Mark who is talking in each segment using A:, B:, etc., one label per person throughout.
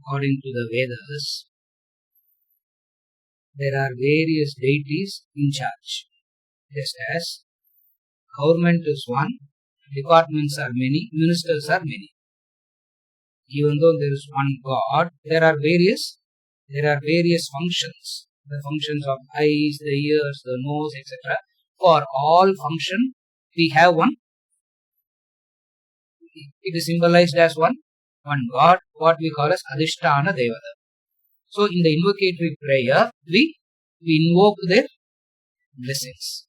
A: according to the Vedas, there are various deities in charge. Just as government is one, departments are many, ministers are many. Even though there is one God, there are various functions. The functions of eyes, the ears, the nose, etc. For all function, we have one. It is symbolized as one God, what we call as Adhisthana Devata. So in the invocatory prayer, we invoke their blessings.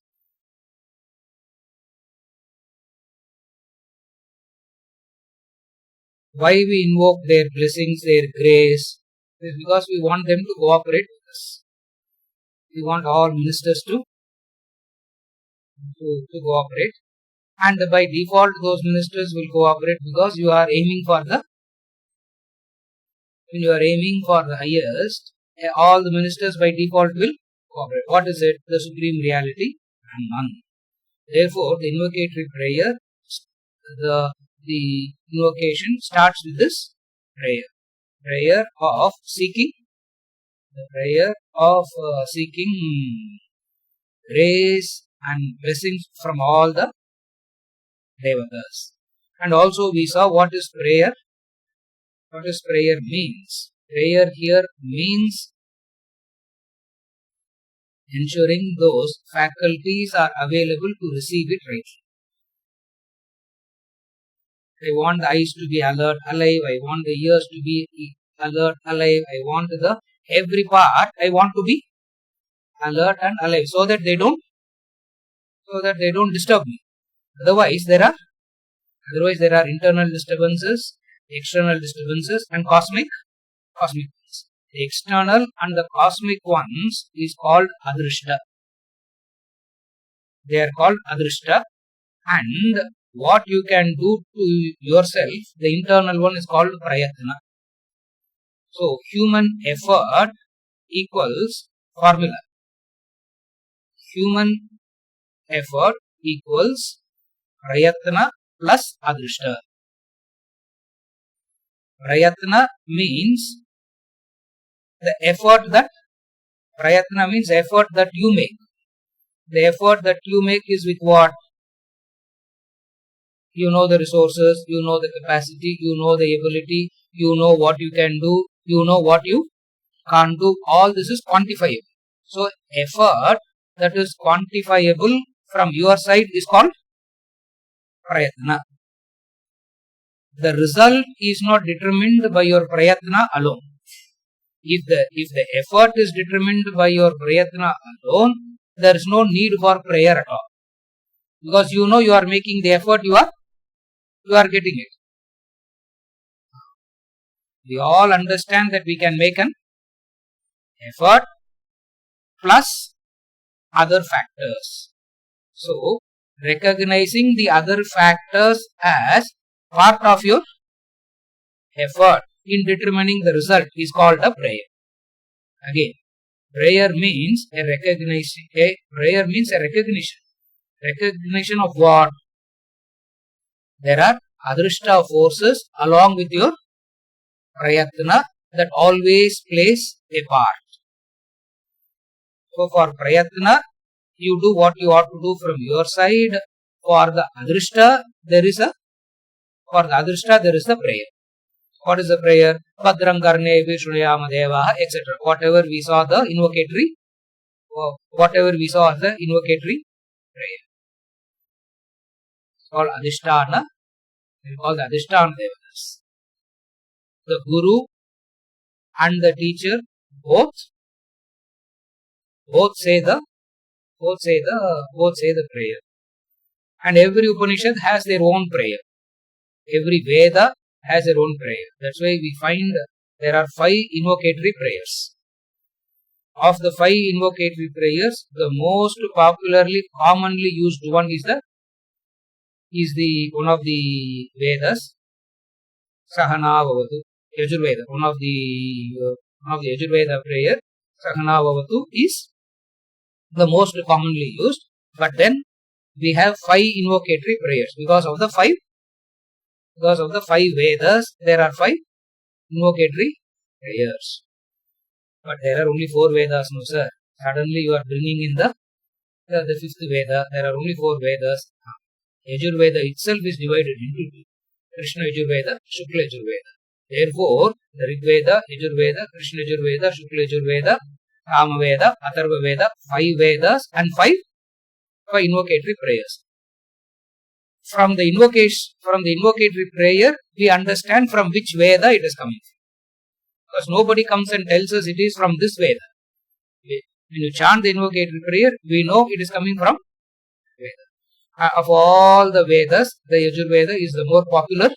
A: Why we invoke their blessings, their grace? Is because we want them to cooperate with us. We want all ministers to cooperate, and by default those ministers will cooperate because you are aiming for the highest, all the ministers by default will cooperate. What is it? The supreme reality, Brahman. Therefore, the invocatory prayer, the invocation starts with this prayer of seeking grace and blessings from all the devatas. And also we saw what is prayer. What does prayer means? Prayer here means ensuring those faculties are available to receive it rightly. I want the eyes to be alert, alive. I want the ears to be alert, alive. I want every part I want to be alert and alive, so that they don't disturb me. Otherwise there are internal disturbances, external disturbances, and cosmic ones. The external and the cosmic ones is called Adrishta. They are called Adrishta, and what you can do to yourself, the internal one is called Prayatna. So human effort equals formula. Human effort equals Prayatna plus Adrishta. Prayatna means effort that you make. The effort that you make is with what? You know the resources, you know the capacity, you know the ability, you know what you can do, you know what you can't do. All this is quantifiable. So effort that is quantifiable from your side is called Prayatna. The result is not determined by your Prayatna alone. If the effort is determined by your Prayatna alone, there is no need for prayer at all. Because you know you are making the effort, you are getting it. We all understand that we can make an effort plus other factors. So, recognizing the other factors as part of your effort in determining the result is called a prayer. Again, prayer means a recognition. Recognition of what? There are Adrishta forces along with your Prayatna that always plays a part. So for Prayatna, you do what you ought to do from your side. For the Adrishta, there is a prayer. What is the prayer? Bhadram karne vishnuyama devaha, etc. Whatever we saw the invocatory prayer. It's called Adhisthana. We call the Adhisthana Devatas. The Guru and the teacher both say the prayer. And every Upanishad has their own prayer. Every Veda has their own prayer. That's why we find there are 5 invocatory prayers. Of the 5 invocatory prayers, the most commonly used one is the one of the Vedas, Sahana Vavatu, Yajurveda. One of the Yajurveda prayer, Sahana Vavatu, is the most commonly used. But then we have 5 invocatory prayers because of the 5 Vedas. There are 5 invocatory prayers. But there are only 4 Vedas, no sir. Suddenly you are bringing in the 5th Veda. There are only 4 Vedas. Yajurveda itself is divided into 2. Krishna Yajurveda, Shukla Yajurveda. Therefore, the Rig Veda, Yajurveda, Krishna Yajurveda, Shukla Yajurveda, Kama Veda, Atharva Veda, 5 Vedas and 5 invocatory prayers. From the invocatory prayer, we understand from which Veda it is coming from. Because nobody comes and tells us it is from this Veda. When you chant the invocatory prayer, we know it is coming from Veda. Of all the Vedas, the Yajurveda is the more popular.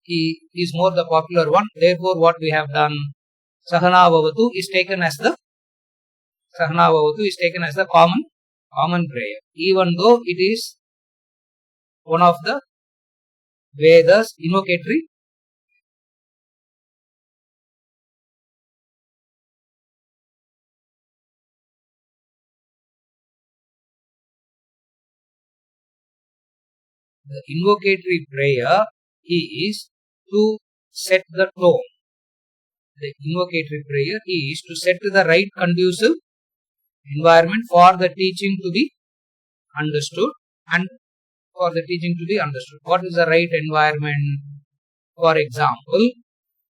A: He is more the popular one. Therefore, what we have done, Sahana Bhavatu is taken as the common prayer. Even though it is one of the Vedas invocatory. The invocatory prayer is to set the tone. The invocatory prayer is to set the right conducive environment for the teaching to be understood and for the teaching to be understood. What is the right environment? For example,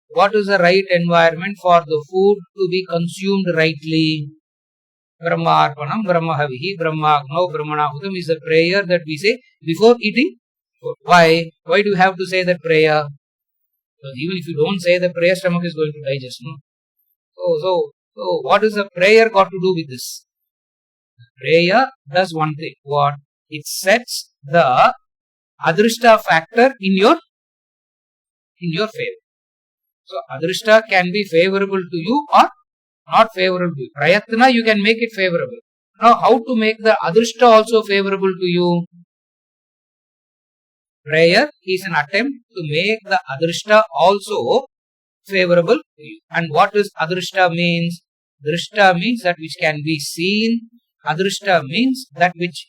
A: what is the right environment for the food to be consumed rightly? Brahmarpanam, Brahmahavihi, Brahmagno, Brahmanahutam is the prayer that we say before eating. Why? Why do you have to say that prayer? Because even if you don't say the prayer, stomach is going to digest. No? So what is the prayer got to do with this? Prayer does one thing. What? It sets the Adrishta factor in your favor. So Adrishta can be favorable to you or not favorable to you. Prayatna you can make it favorable. Now how to make the Adrishta also favorable to you? Prayer is an attempt to make the Adrishta also favorable to you. And what does Adrishta means? Drishta means that which can be seen. Adrishta means that which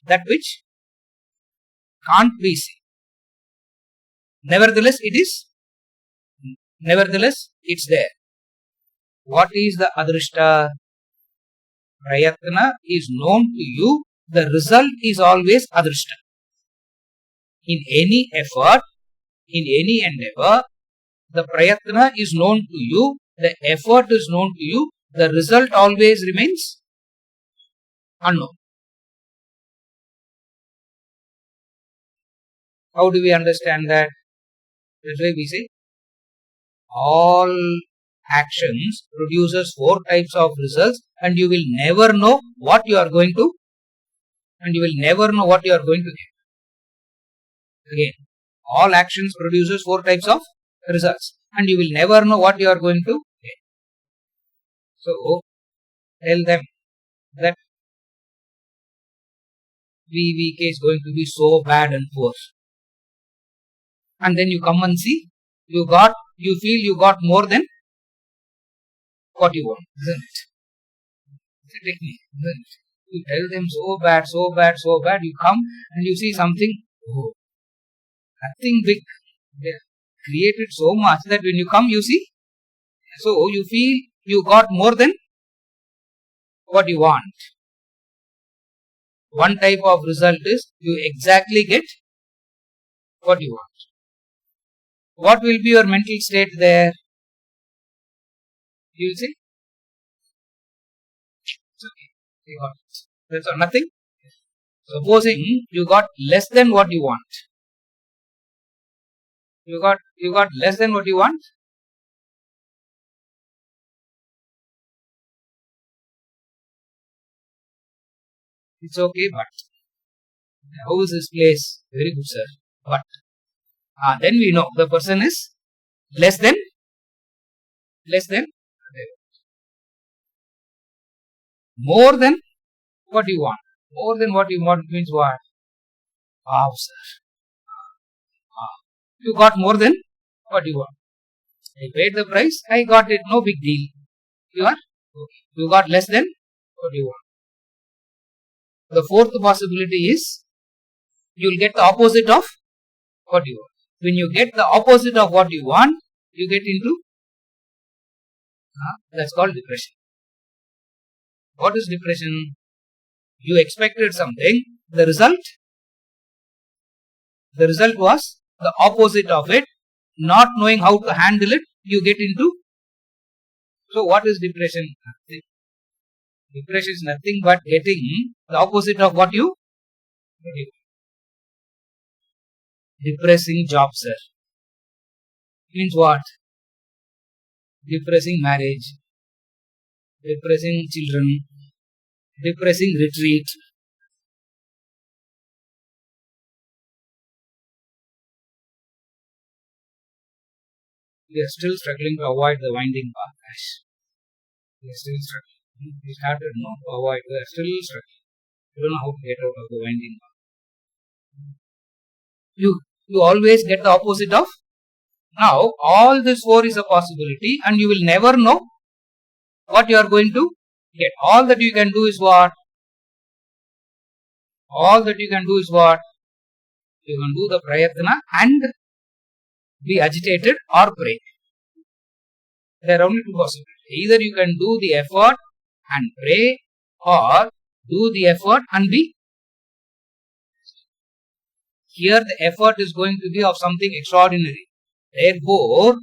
A: can't be seen. Nevertheless, it's there. What is the Adrishta? Prayatna is known to you. The result is always Adrishta. In any effort, in any endeavor, the Prayatna is known to you. The effort is known to you. The result always remains unknown. How do we understand that? That's why we say all actions produces 4 types of results and you will never know what you are going to get. Again, all actions produces 4 types of results and you will never know what you are going to get. So, tell them that VVK is going to be so bad and poor. And then you come and see, you feel you got more than what you want, isn't it? It's a technique, isn't it? You tell them so bad, you come and you see something, nothing big. They created so much that when you come, you see, so you feel you got more than what you want. One type of result is you exactly get what you want. What will be your mental state there? You will see? It's okay. You got it. That's all. Nothing. Supposing you got less than what you want. You got less than what you want. It's okay, but how is this place? Very good, sir. But then we know the person is less than. More than what you want. More than what you want means what? Wow, sir. You got more than what you want. I paid the price, I got it, no big deal. You are? Okay. You got less than what you want. The 4th possibility is, you will get the opposite of what you want. When you get the opposite of what you want, you get into That's called depression. What is depression? You expected something, the result was the opposite of it. Not knowing how to handle it, you get into. So what is depression? Depression is nothing but getting the opposite of what you get. Depressing job, sir. Means what? Depressing marriage, depressing children, depressing retreat. We are still struggling to avoid the winding path. We are still struggling. We started not to avoid. We are still struggling. We don't know how to get out of the winding path. You always get the opposite of. Now, all this 4 is a possibility and you will never know what you are going to get. All that you can do is what? All that you can do is what? You can do the prayatna and be agitated or pray. There are only 2 possibilities. Either you can do the effort and pray, or do the effort and be. Here the effort is going to be of something extraordinary. Therefore,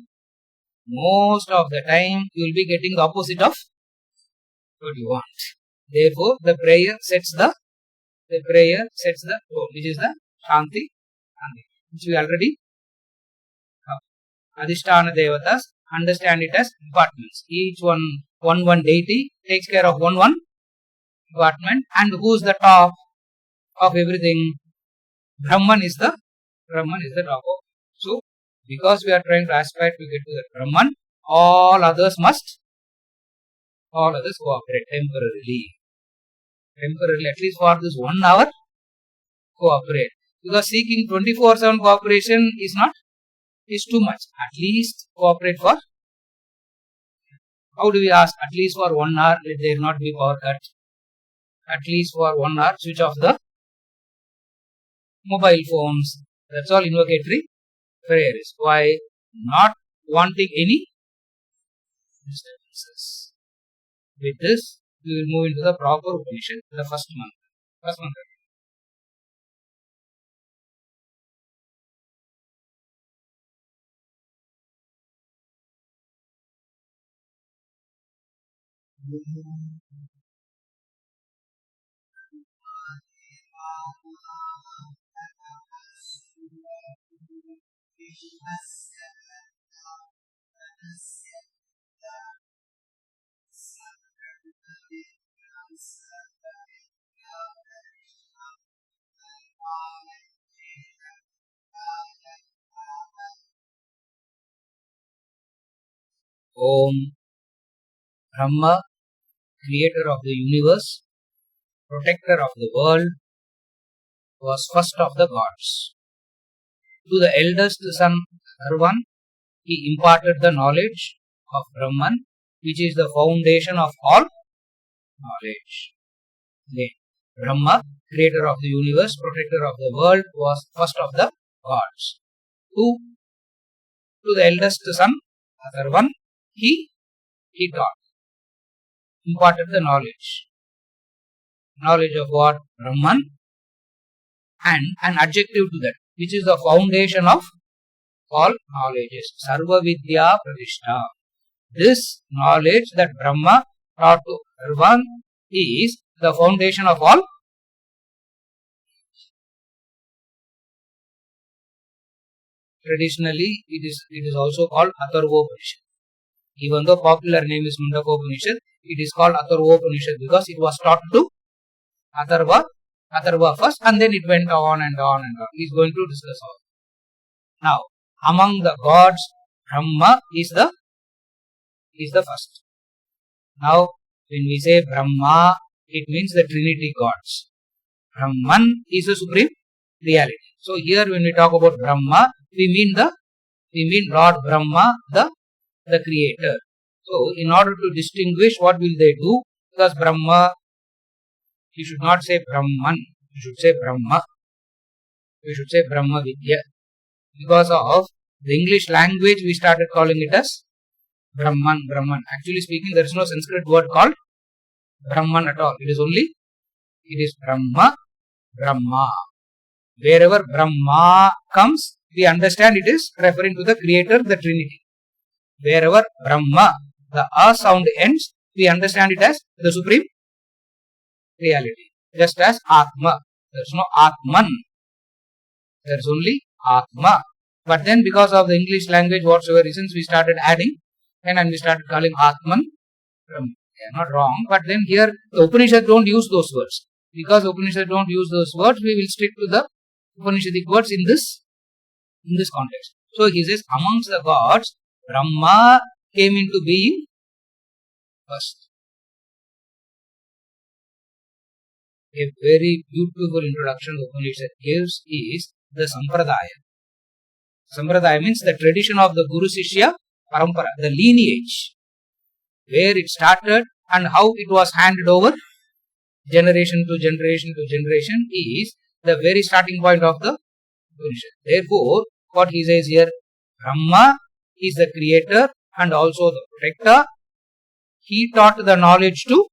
A: most of the time you will be getting the opposite of what you want. Therefore, the prayer sets the tone, which is the Shanti, which we already Adhisthana Devatas, understand it as departments. Each one deity takes care of one department, and who is the top of everything? Brahman is the top of. So, because we are trying to aspire to get to the Brahman, all others cooperate temporarily. At least for this 1 hour, cooperate. Because seeking 24/7 cooperation is too much. At least cooperate for. How do we ask? At least for 1 hour, let there not be power cut. At least for 1 hour, switch off the mobile phones. That's all invocatory prayer is. Why? Not wanting any disturbances. With this, we will move into the proper Upanishad, the first mantra. Om Brahma, creator of the universe, protector of the world, was first of the gods. To the eldest son Atharvan, he imparted the knowledge of Brahman, which is the foundation of all knowledge. Again, Brahma, creator of the universe, protector of the world, was first of the gods. To the eldest son Atharvan, he taught, imparted the knowledge. Knowledge of what? Brahman, and an adjective to that, which is the foundation of all knowledges. Sarva Vidya Pratishta. This knowledge that Brahma taught to Atharvan is the foundation of all. Traditionally, it is also called Atharvopanishad. Even though popular name is Mundakopanishad, it is called Atharvopanishad because it was taught to Atharva first, and then it went on and on and on. He is going to discuss all. Now, among the gods, Brahma is the first. Now, when we say Brahma, it means the Trinity gods. Brahman is the supreme reality. So here, when we talk about Brahma, we mean Lord Brahma, the creator. So, in order to distinguish, what will they do? Because Brahma, you should not say Brahman, you should say Brahma. You should say Brahma Vidya. Because of the English language, we started calling it as Brahman, Brahman. Actually speaking, there is no Sanskrit word called Brahman at all. It is Brahma, Brahma. Wherever Brahma comes, we understand it is referring to the Creator, the Trinity. Wherever Brahma, the A sound ends, we understand it as the Supreme Reality. Just as Atma. There is no Atman. There is only Atma. But then because of the English language, whatsoever reasons, we started adding and we started calling Atman Brahma. They are not wrong. But then here, the Upanishad don't use those words. Because Upanishad don't use those words, we will stick to the Upanishadic words in this context. So he says, amongst the gods, Brahma came into being first. A very beautiful introduction Upanishad gives is the Sampradaya. Sampradaya means the tradition of the Guru Sishya Parampara, the lineage, where it started and how it was handed over generation to generation to generation is the very starting point of the Upanishad. Therefore, what he says here, Brahma is the creator and also the protector. He taught the knowledge to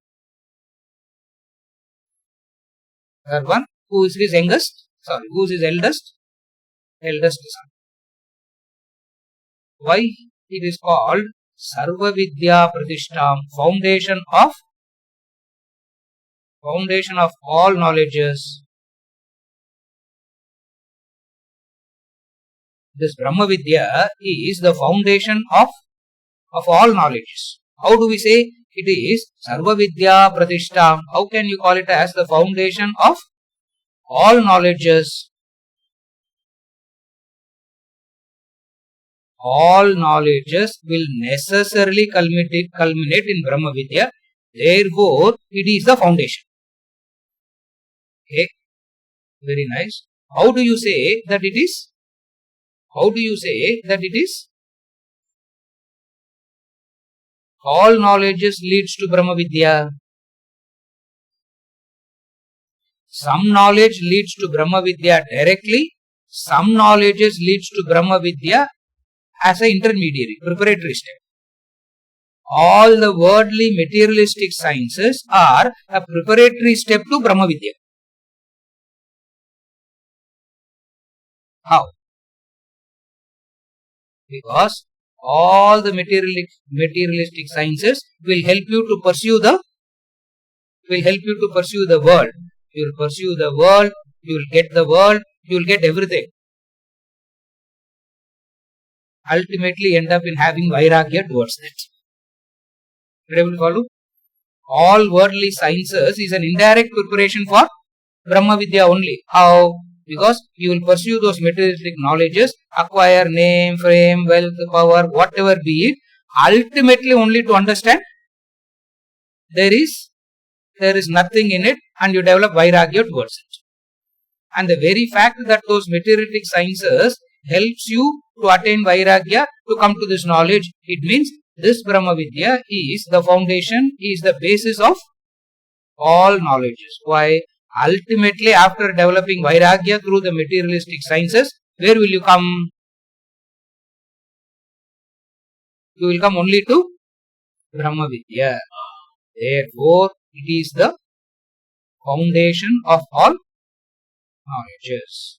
A: one who is his eldest son. Why it is called Sarva Vidya Pratishtham, foundation of all knowledges. This Brahma Vidya is the foundation of all knowledges. How do we say it is Sarva Vidya Pratishtham? How can you call it as the foundation of all knowledges? All knowledges will necessarily culminate in Brahma Vidya. Therefore, it is the foundation. Okay, very nice. How do you say that it is? All knowledges leads to Brahma Vidya. Some knowledge leads to Brahma Vidya directly. Some knowledges leads to Brahma Vidya as an intermediary, preparatory step. All the worldly materialistic sciences are a preparatory step to Brahma Vidya. How? Because all the materialistic sciences will help you to pursue the world. You will pursue the world, you will get the world, you will get everything. Ultimately end up in having Vairagya towards that. You able to follow? All worldly sciences is an indirect preparation for Brahma Vidya only. How? Because you will pursue those materialistic knowledges, acquire name, fame, wealth, power, whatever be it, ultimately only to understand there is nothing in it and you develop Vairagya towards it. And the very fact that those materialistic sciences helps you to attain Vairagya, to come to this knowledge, it means this Brahma Vidya is the foundation, is the basis of all knowledges. Why? Ultimately, after developing Vairagya through the materialistic sciences, where will you come? You will come only to Brahma Vidya. Therefore, it is the foundation of all knowledges.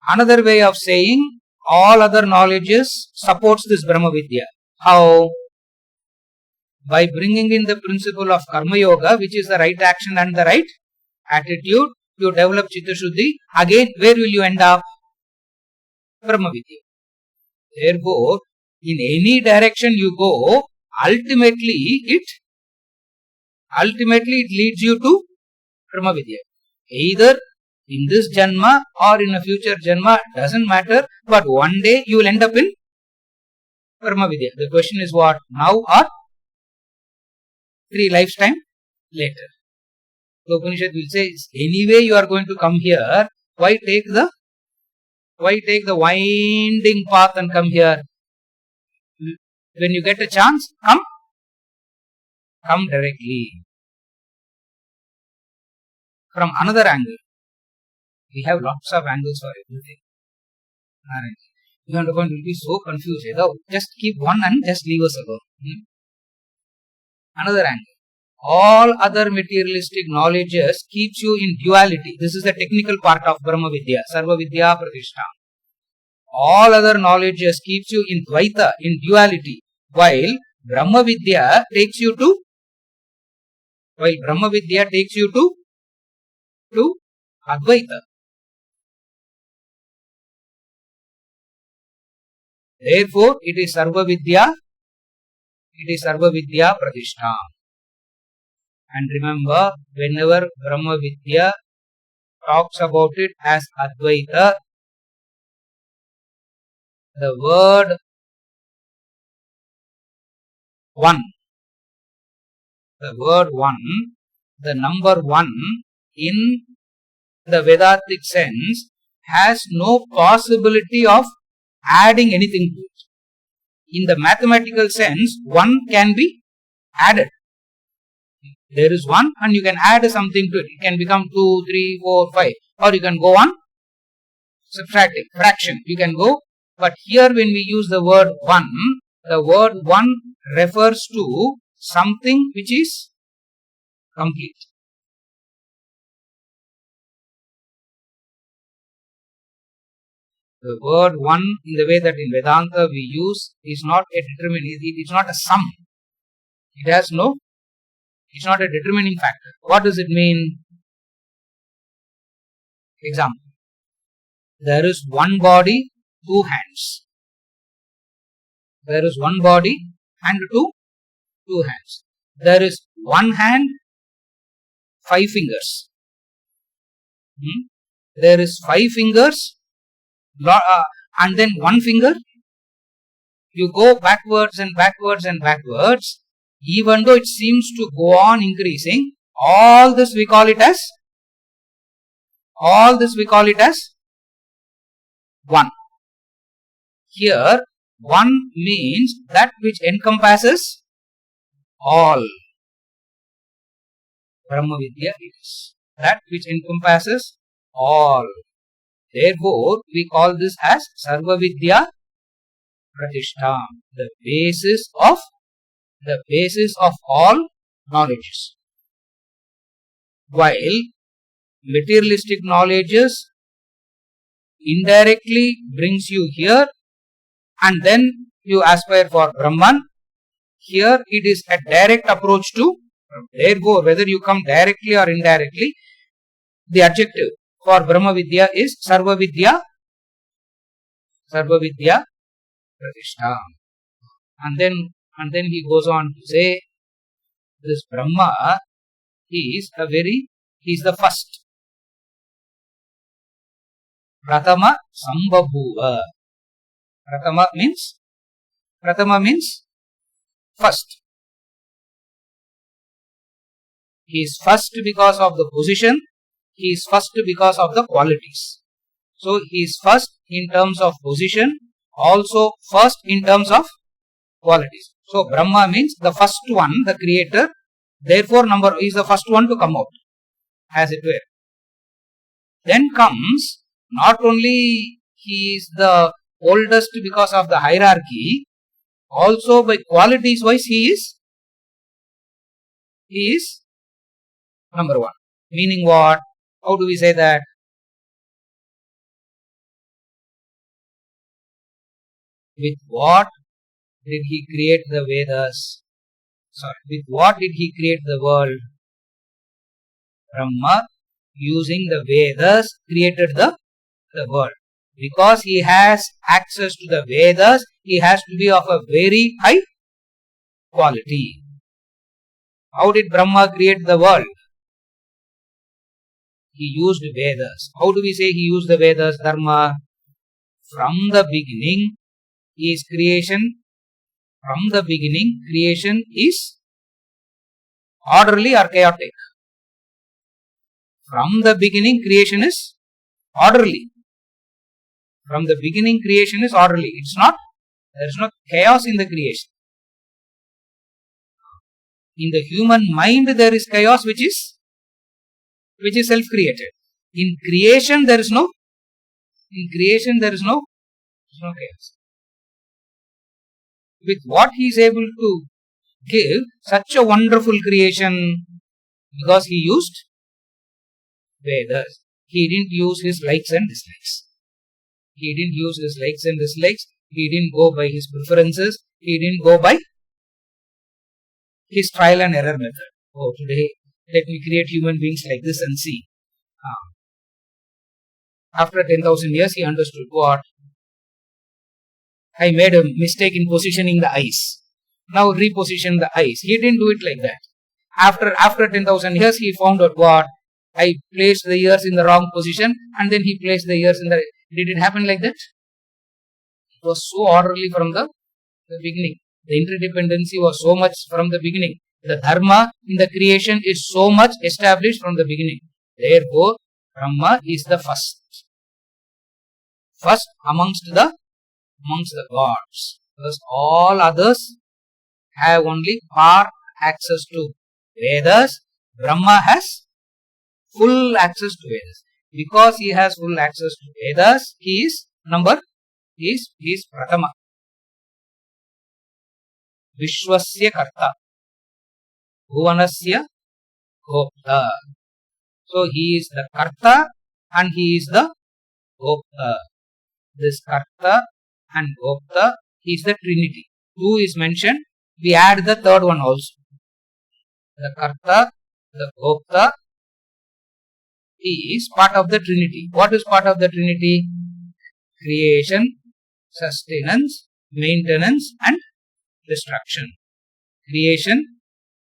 A: Another way of saying all other knowledges supports this Brahma Vidya. How? By bringing in the principle of Karma Yoga, which is the right action and the right attitude, you develop Chitta Shuddhi. Again, where will you end up? Brahma Vidya. Therefore, in any direction you go, ultimately it leads you to Brahma Vidya. Either in this Janma or in a future Janma, doesn't matter, but one day you will end up in Brahma Vidya. The question is what? Now or 3 lifetime later? The Upanishad will say, anyway you are going to come here, why take the winding path and come here? When you get a chance, come directly. from another angle. We have lots of angles for everything. You will be so confused. Just keep one and just leave us alone. Another angle. All other materialistic knowledges keeps you in duality. This is the technical part of Brahma Vidya, Sarva Vidya Pratishtha. All other knowledges keeps you in Dvaita, in duality, while Brahma Vidya takes you to Advaita. Therefore, it is Sarva Vidya Pratishtha. And remember, whenever Brahma Vidya talks about it as Advaita, the word one, the number one in the Vedantic sense has no possibility of adding anything to it. In the mathematical sense, one can be added. There is one and you can add something to it. It can become 2, 3, 4, 5. Or you can go on subtracting, fraction. You can go. But here when we use the word one, the word one refers to something which is complete. The word one in the way that in Vedanta we use is not a determinant. It is not a sum. It has no, it's not a determining factor. What does it mean? Example. There is one body, two hands. There is one body and two hands. There is one hand, 5 fingers. There is 5 fingers and then 1 finger. You go backwards and backwards and backwards. Even though it seems to go on increasing, all this we call it as 1. Here, 1 means that which encompasses all. Brahma Vidya is that which encompasses all. Therefore, we call this as Sarva Vidya Pratishtha, the basis of all knowledges. While materialistic knowledges indirectly brings you here and then you aspire for Brahman, here it is a direct approach to. Therefore, whether you come directly or indirectly, the adjective for Brahma Vidya is Sarva Vidya Pratishtha. And then he goes on to say, this Brahma is the first. Pratama Sambhabhuva. Pratama means first. He is first because of the position. He is first because of the qualities. So, he is first in terms of position, also first in terms of qualities. So, Brahma means the first one, the creator. Therefore, is the first one to come out, as it were. Then comes, not only he is the oldest because of the hierarchy, also by qualities wise he is number one. Meaning what? How do we say that? With what did he create the Vedas? With what did he create the world? Brahma, using the Vedas, created the world. Because he has access to the Vedas, he has to be of a very high quality. How did Brahma create the world? He used Vedas. How do we say he used the Vedas, Dharma? From the beginning, is creation. From the beginning, creation is orderly or chaotic. From the beginning, creation is orderly. From the beginning, creation is orderly. There is no chaos in the creation. In the human mind, there is chaos which is which is self-created. In creation, there is no chaos. With what he is able to give such a wonderful creation, because he used Vedas. He didn't use his likes and dislikes. He didn't use his likes and dislikes. He didn't go by his preferences. He didn't go by his trial and error method. Oh, today let me create human beings like this and see. After 10,000 years, he understood what? I made a mistake in positioning the eyes. Now reposition the eyes. He didn't do it like that. After 10,000 years, he found out what? I placed the ears in the wrong position and then he placed the ears in the... Did it happen like that? It was so orderly from the beginning. The interdependency was so much from the beginning. The dharma in the creation is so much established from the beginning. Therefore, Brahma is the first. First amongst the gods. Because all others have only part access to Vedas. Brahma has full access to Vedas. Because he has full access to Vedas, he is Pratama. Vishwasya Karta. Bhuvanasya Gopta. So he is the Karta and he is the Gopta. This Karta and Gopta is the Trinity. Two is mentioned. We add the third one also. The Karta, the Gopta is part of the Trinity. What is part of the Trinity? Creation, sustenance, maintenance and destruction. Creation,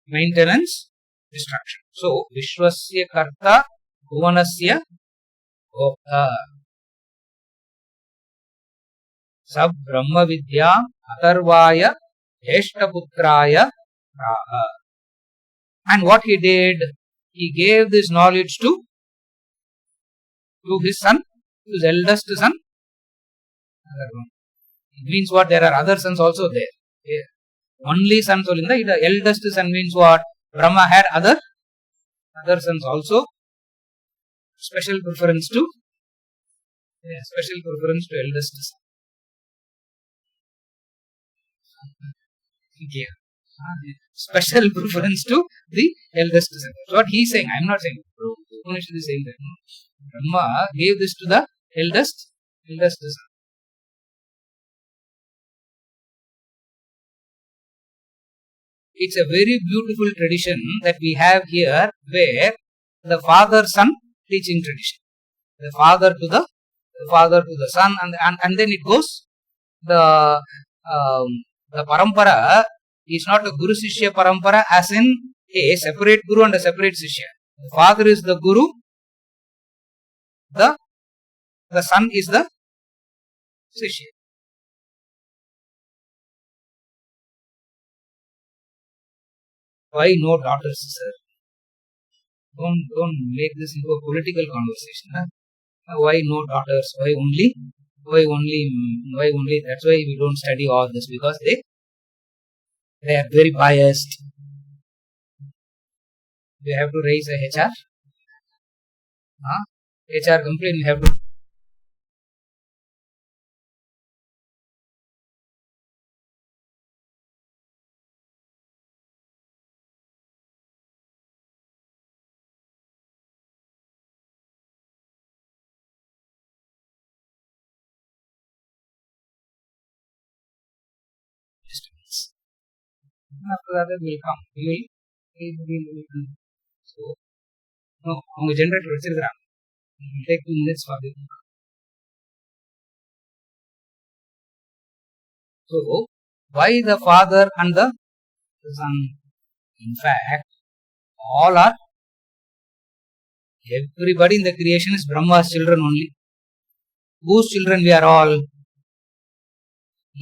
A: maintenance, destruction. So, Vishwasya Karta, Bhuvanasya Gopta. Sab Brahma Vidya Atharvaya Jeshtaputraya Raha. And what he did? He gave this knowledge to his son, his eldest son. It means what? There are other sons also there. Only son Solinda, the eldest son means what? Brahma had other sons also. Special preference to eldest son. Special preference to the eldest son. That's what he is saying. I am not saying. Upanishad is saying that. Brahma gave this to the eldest son. It's a very beautiful tradition that we have here, where the father-son teaching tradition. The father to the son, and then it goes. The parampara is not a Guru Sishya parampara as in a separate Guru and a separate Sishya. The father is the Guru, the son is the Sishya. Why no daughters, sir? Don't make this into a political conversation. Huh? Why no daughters? Why only? That's why we don't study all this, because they are very biased. We have to raise a HR. HR complaint, we have to. After that, will come. We will. So, no, அவங்க generator வச்சிருக்காங்க. It will take 2 minutes for this. So, why the father and the son? In fact, all are, everybody in the creation is Brahma's children only. Whose children we are all?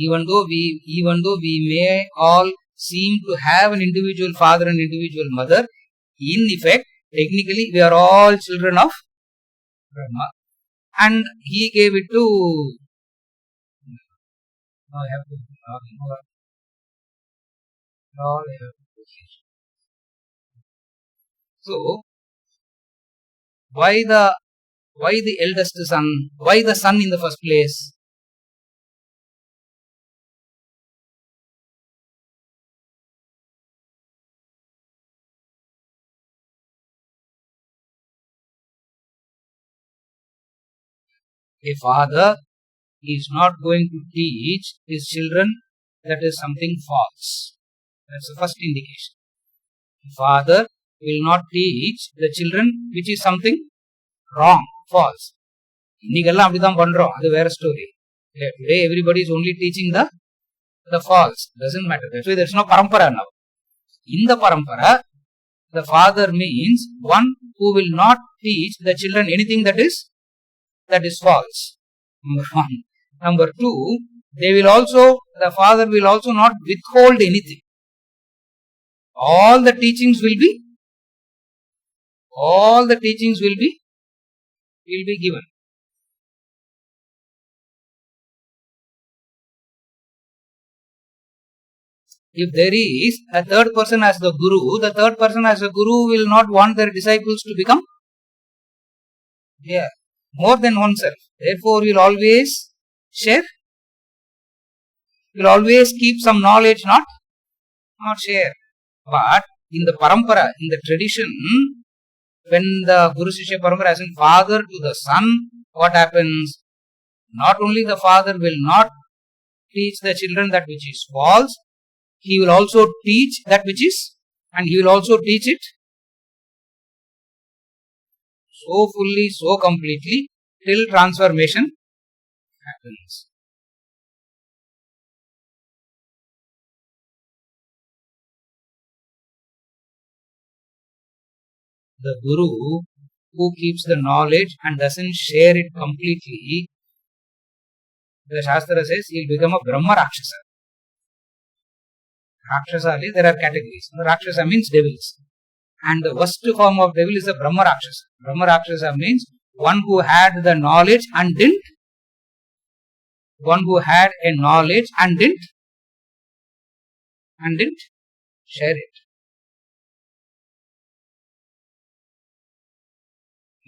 A: Even though we may all seem to have an individual father and individual mother, in effect, technically, we are all children of Brahma. And he gave it to... Now I have to... So, Why the eldest son? Why the son in the first place? A father is not going to teach his children that is something false. That's the first indication. A father will not teach the children which is something wrong, false. இன்னைக்கெல்லாம் அப்படிதான் பண்றோம், அது வேற story. Today everybody is only teaching the false. Doesn't matter. That's why there's no parampara now. In the parampara, the father means one who will not teach the children anything that is false. Number one. Number two, the father will also not withhold anything. All the teachings will be given. If there is a third person as the guru, the third person as a guru will not want their disciples to become more than oneself. Therefore, will always share, will always keep some knowledge, not share. But in the parampara, in the tradition, when the Guru Shishya parampara as in father to the son, what happens? Not only the father will not teach the children that which is false, he will also teach that which is, and he will also teach it so fully, so completely, till transformation happens. The Guru who keeps the knowledge and doesn't share it completely, the Shastra says he will become a Brahma Rakshasa. Rakshasa, there are categories. Rakshasa means devils. And the worst form of devil is a Brahma Rakshasa. Brahma Rakshasa means one who had the knowledge and didn't. One who had a knowledge and didn't share it.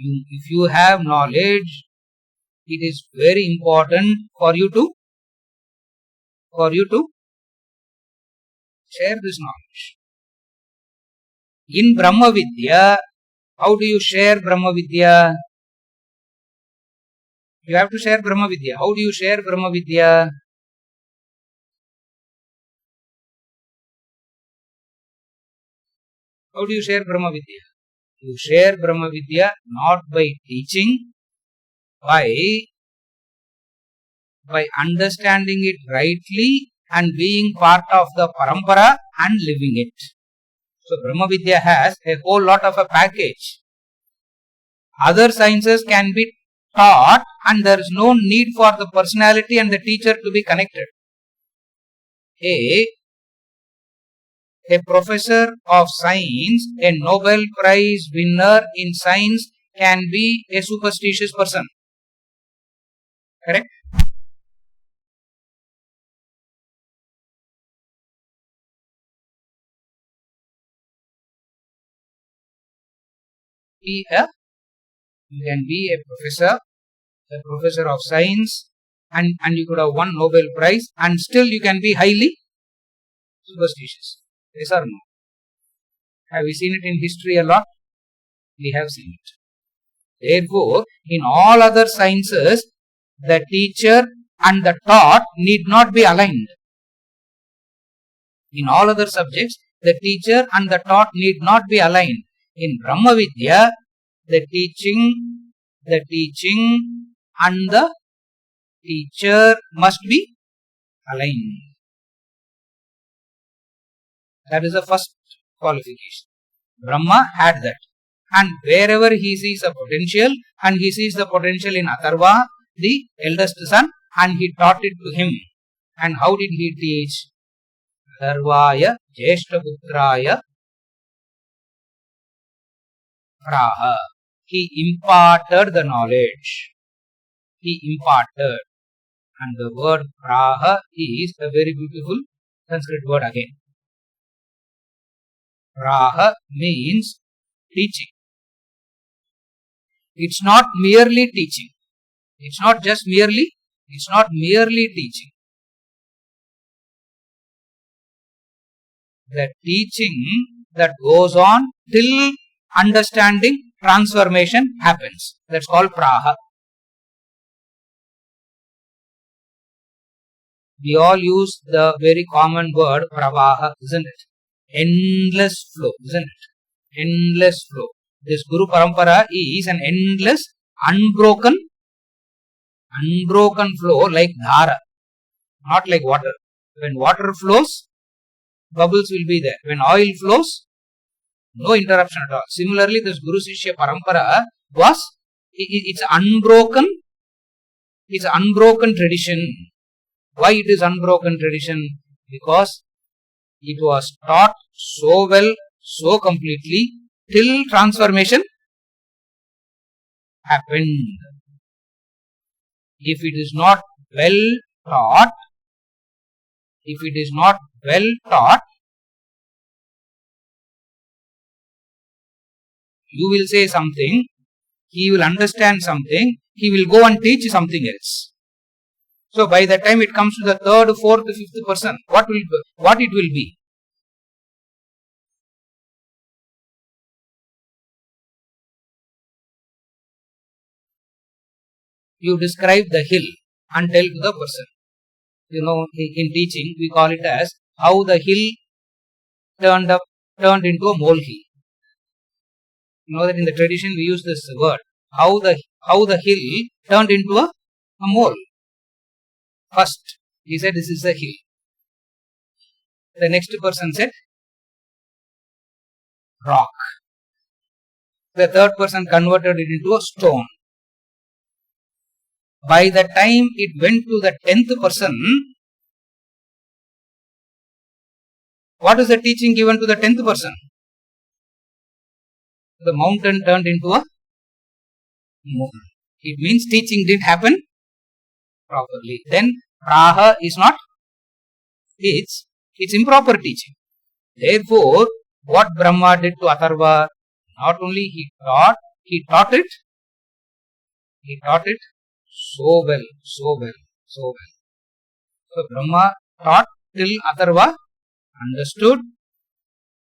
A: If you have knowledge, it is very important for you to share this knowledge. In Brahma Vidya, how do you share Brahma Vidya? You have to share Brahma Vidya. How do you share Brahma Vidya? How do you share Brahma Vidya? You share Brahma Vidya not by teaching, by understanding it rightly and being part of the parampara and living it. So Brahma Vidya has a whole lot of a package. Other sciences can be taught and there is no need for the personality and the teacher to be connected. A professor of science, a Nobel Prize winner in science can be a superstitious person. Correct? You can be a professor of science, and you could have won Nobel Prize, and still you can be highly superstitious. Yes or no? Have we seen it in history a lot? We have seen it. Therefore, in all other sciences, the teacher and the taught need not be aligned. In all other subjects, the teacher and the taught need not be aligned. In Brahma Vidya, the teaching and the teacher must be aligned. That is the first qualification. Brahma had that. And wherever he sees a potential, and he sees the potential in Atharva, the eldest son, and he taught it to him. And how did he teach? Atharvaya Jeshtaputraya Praha. He imparted the knowledge. He imparted. And the word Praha is a very beautiful Sanskrit word again. Praha means teaching. It's not merely teaching. It's not merely teaching. The teaching that goes on till understanding, transformation happens. That's called praha. We all use the very common word pravaha, isn't it? Endless flow, isn't it? Endless flow. This Guru Parampara is an endless, unbroken flow like dhara, not like water. When water flows, bubbles will be there. When oil flows, no interruption at all. Similarly, this Guru Shishya Parampara it's unbroken tradition. Why it is unbroken tradition? Because it was taught so well, so completely, till transformation happened. If it is not well taught, you will say something, he will understand something, he will go and teach something else. So by the time it comes to the third, fourth, fifth person, what it will be? You describe the hill and tell to the person. In teaching, we call it as how the hill turned into a molehill. You know that in the tradition we use this word, how the hill turned into a mole. First, he said this is a hill. The next person said rock. The third person converted it into a stone. By the time it went to the 10th person, what is the teaching given to the 10th person? The mountain turned into a moon. It means teaching didn't happen properly. Then praha is not, it's improper teaching. Therefore, what Brahma did to Atharva, not only he taught it so well. So Brahma taught till Atharva understood.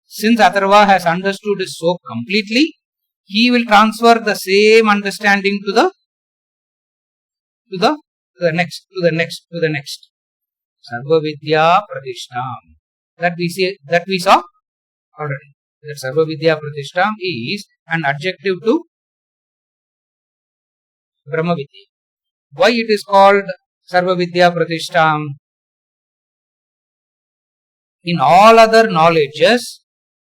A: Since Atharva has understood it so completely, he will transfer the same understanding to the next. Sarva Vidya Pratishtam. That we saw already. That Sarva Vidya Pratishtam is an adjective to Brahma Vidya. Why it is called Sarva Vidya Pratishtam? In all other knowledges,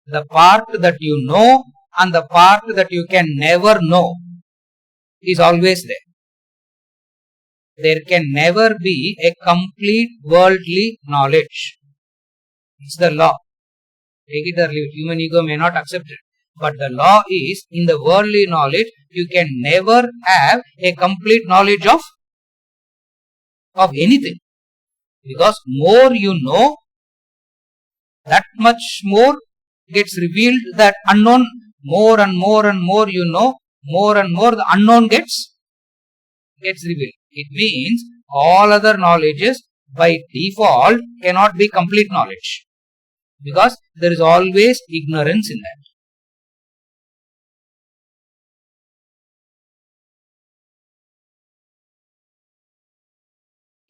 A: the part that you know and the part that you can never know is always there. There can never be a complete worldly knowledge. It's the law. Take it or leave it. Human ego may not accept it. But the law is, in the worldly knowledge, you can never have a complete knowledge of anything. Because more you know, that much more gets revealed, that unknown. More and more you know, more and more the unknown gets revealed. It means all other knowledges by default cannot be complete knowledge. Because there is always ignorance in that.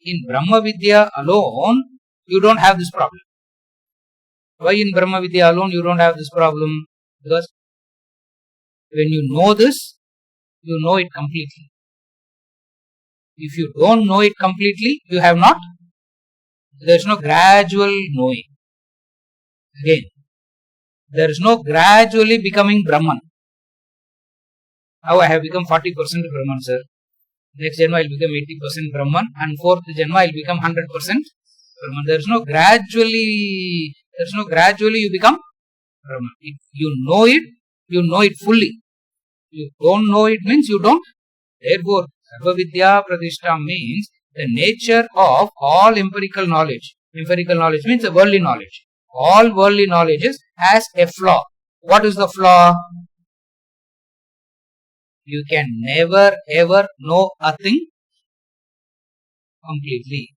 A: In Brahma Vidya alone, you don't have this problem. Why in Brahma Vidya alone you don't have this problem? Because when you know this, you know it completely. If you don't know it completely, you have not. There is no gradual knowing. Again, there is no gradually becoming Brahman. How I have become 40% Brahman, sir. Next Janma I will become 80% Brahman, and fourth Janma I will become 100% Brahman. There is no gradually you become Brahman. If you know it fully. You don't know it means you don't. Therefore, Sarva Vidya Pratishtam means the nature of all empirical knowledge. Empirical knowledge means a worldly knowledge. All worldly knowledges has a flaw. What is the flaw? You can never ever know a thing completely.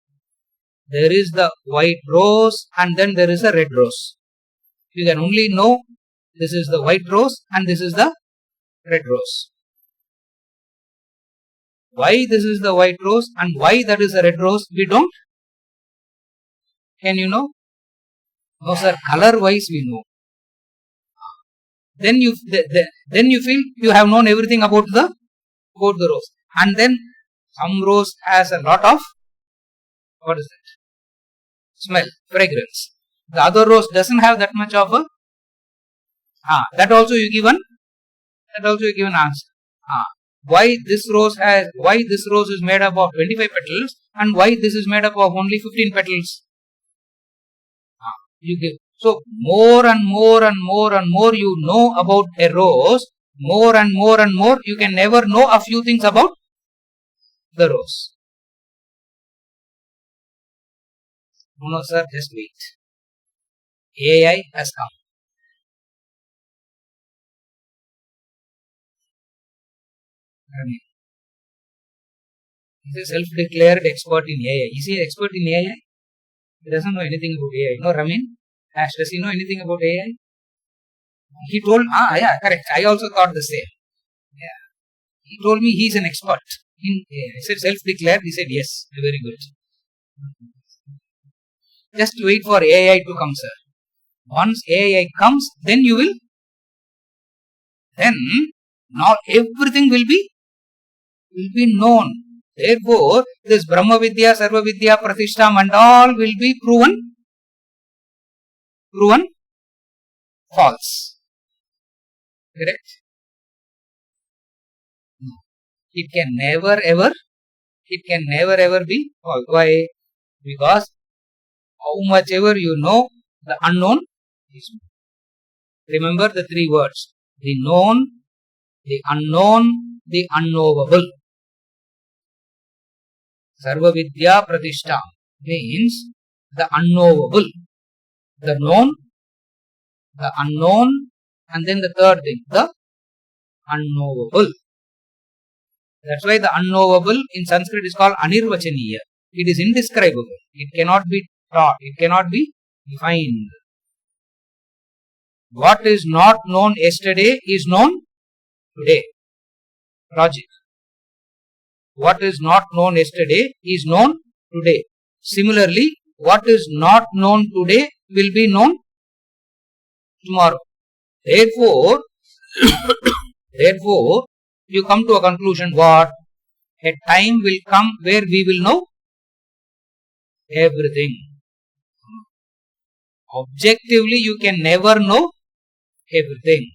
A: There is the white rose and then there is a red rose. You can only know this is the white rose and this is the red rose. Why this is the white rose and why that is a red rose, we don't. Can you know? No sir, color wise we know. Then you feel you have known everything about the rose. And then some rose has a lot of, what is it? Smell, fragrance. The other rose doesn't have that much of a, that also you give an answer. Why this rose is made up of 25 petals and why this is made up of only 15 petals? You give. So more and more and more and more you know about a rose, more and more and more you can never know a few things about the rose. No sir, just wait. AI has come. He's a self-declared expert in AI. Is he an expert in AI? He doesn't know anything about AI. No, Ramin? Ash, does he know anything about AI? He told, yeah, correct. I also thought the same. Yeah. He told me he's an expert in AI. I said self-declared. He said yes. Very good. Just wait for AI to come, sir. Once AI comes, then you will, then now everything will be known. Therefore, this Brahma Vidya, Sarva Vidya, Pratistham and all will be proven false. Correct? No. It can never ever be false. Why? Because how much ever you know, the unknown is known. Remember the three words. The known, the unknown, the unknowable. Sarva Vidya Pratistham means the unknowable, the known, the unknown, and then the third thing, the unknowable. That's why the unknowable in Sanskrit is called Anirvachaniya. It is indescribable. It cannot be taught. It cannot be defined. What is not known yesterday is known today. Logic. What is not known yesterday is known today. Similarly, what is not known today will be known tomorrow. Therefore, you come to a conclusion what? A time will come where we will know everything. Objectively, you can never know everything.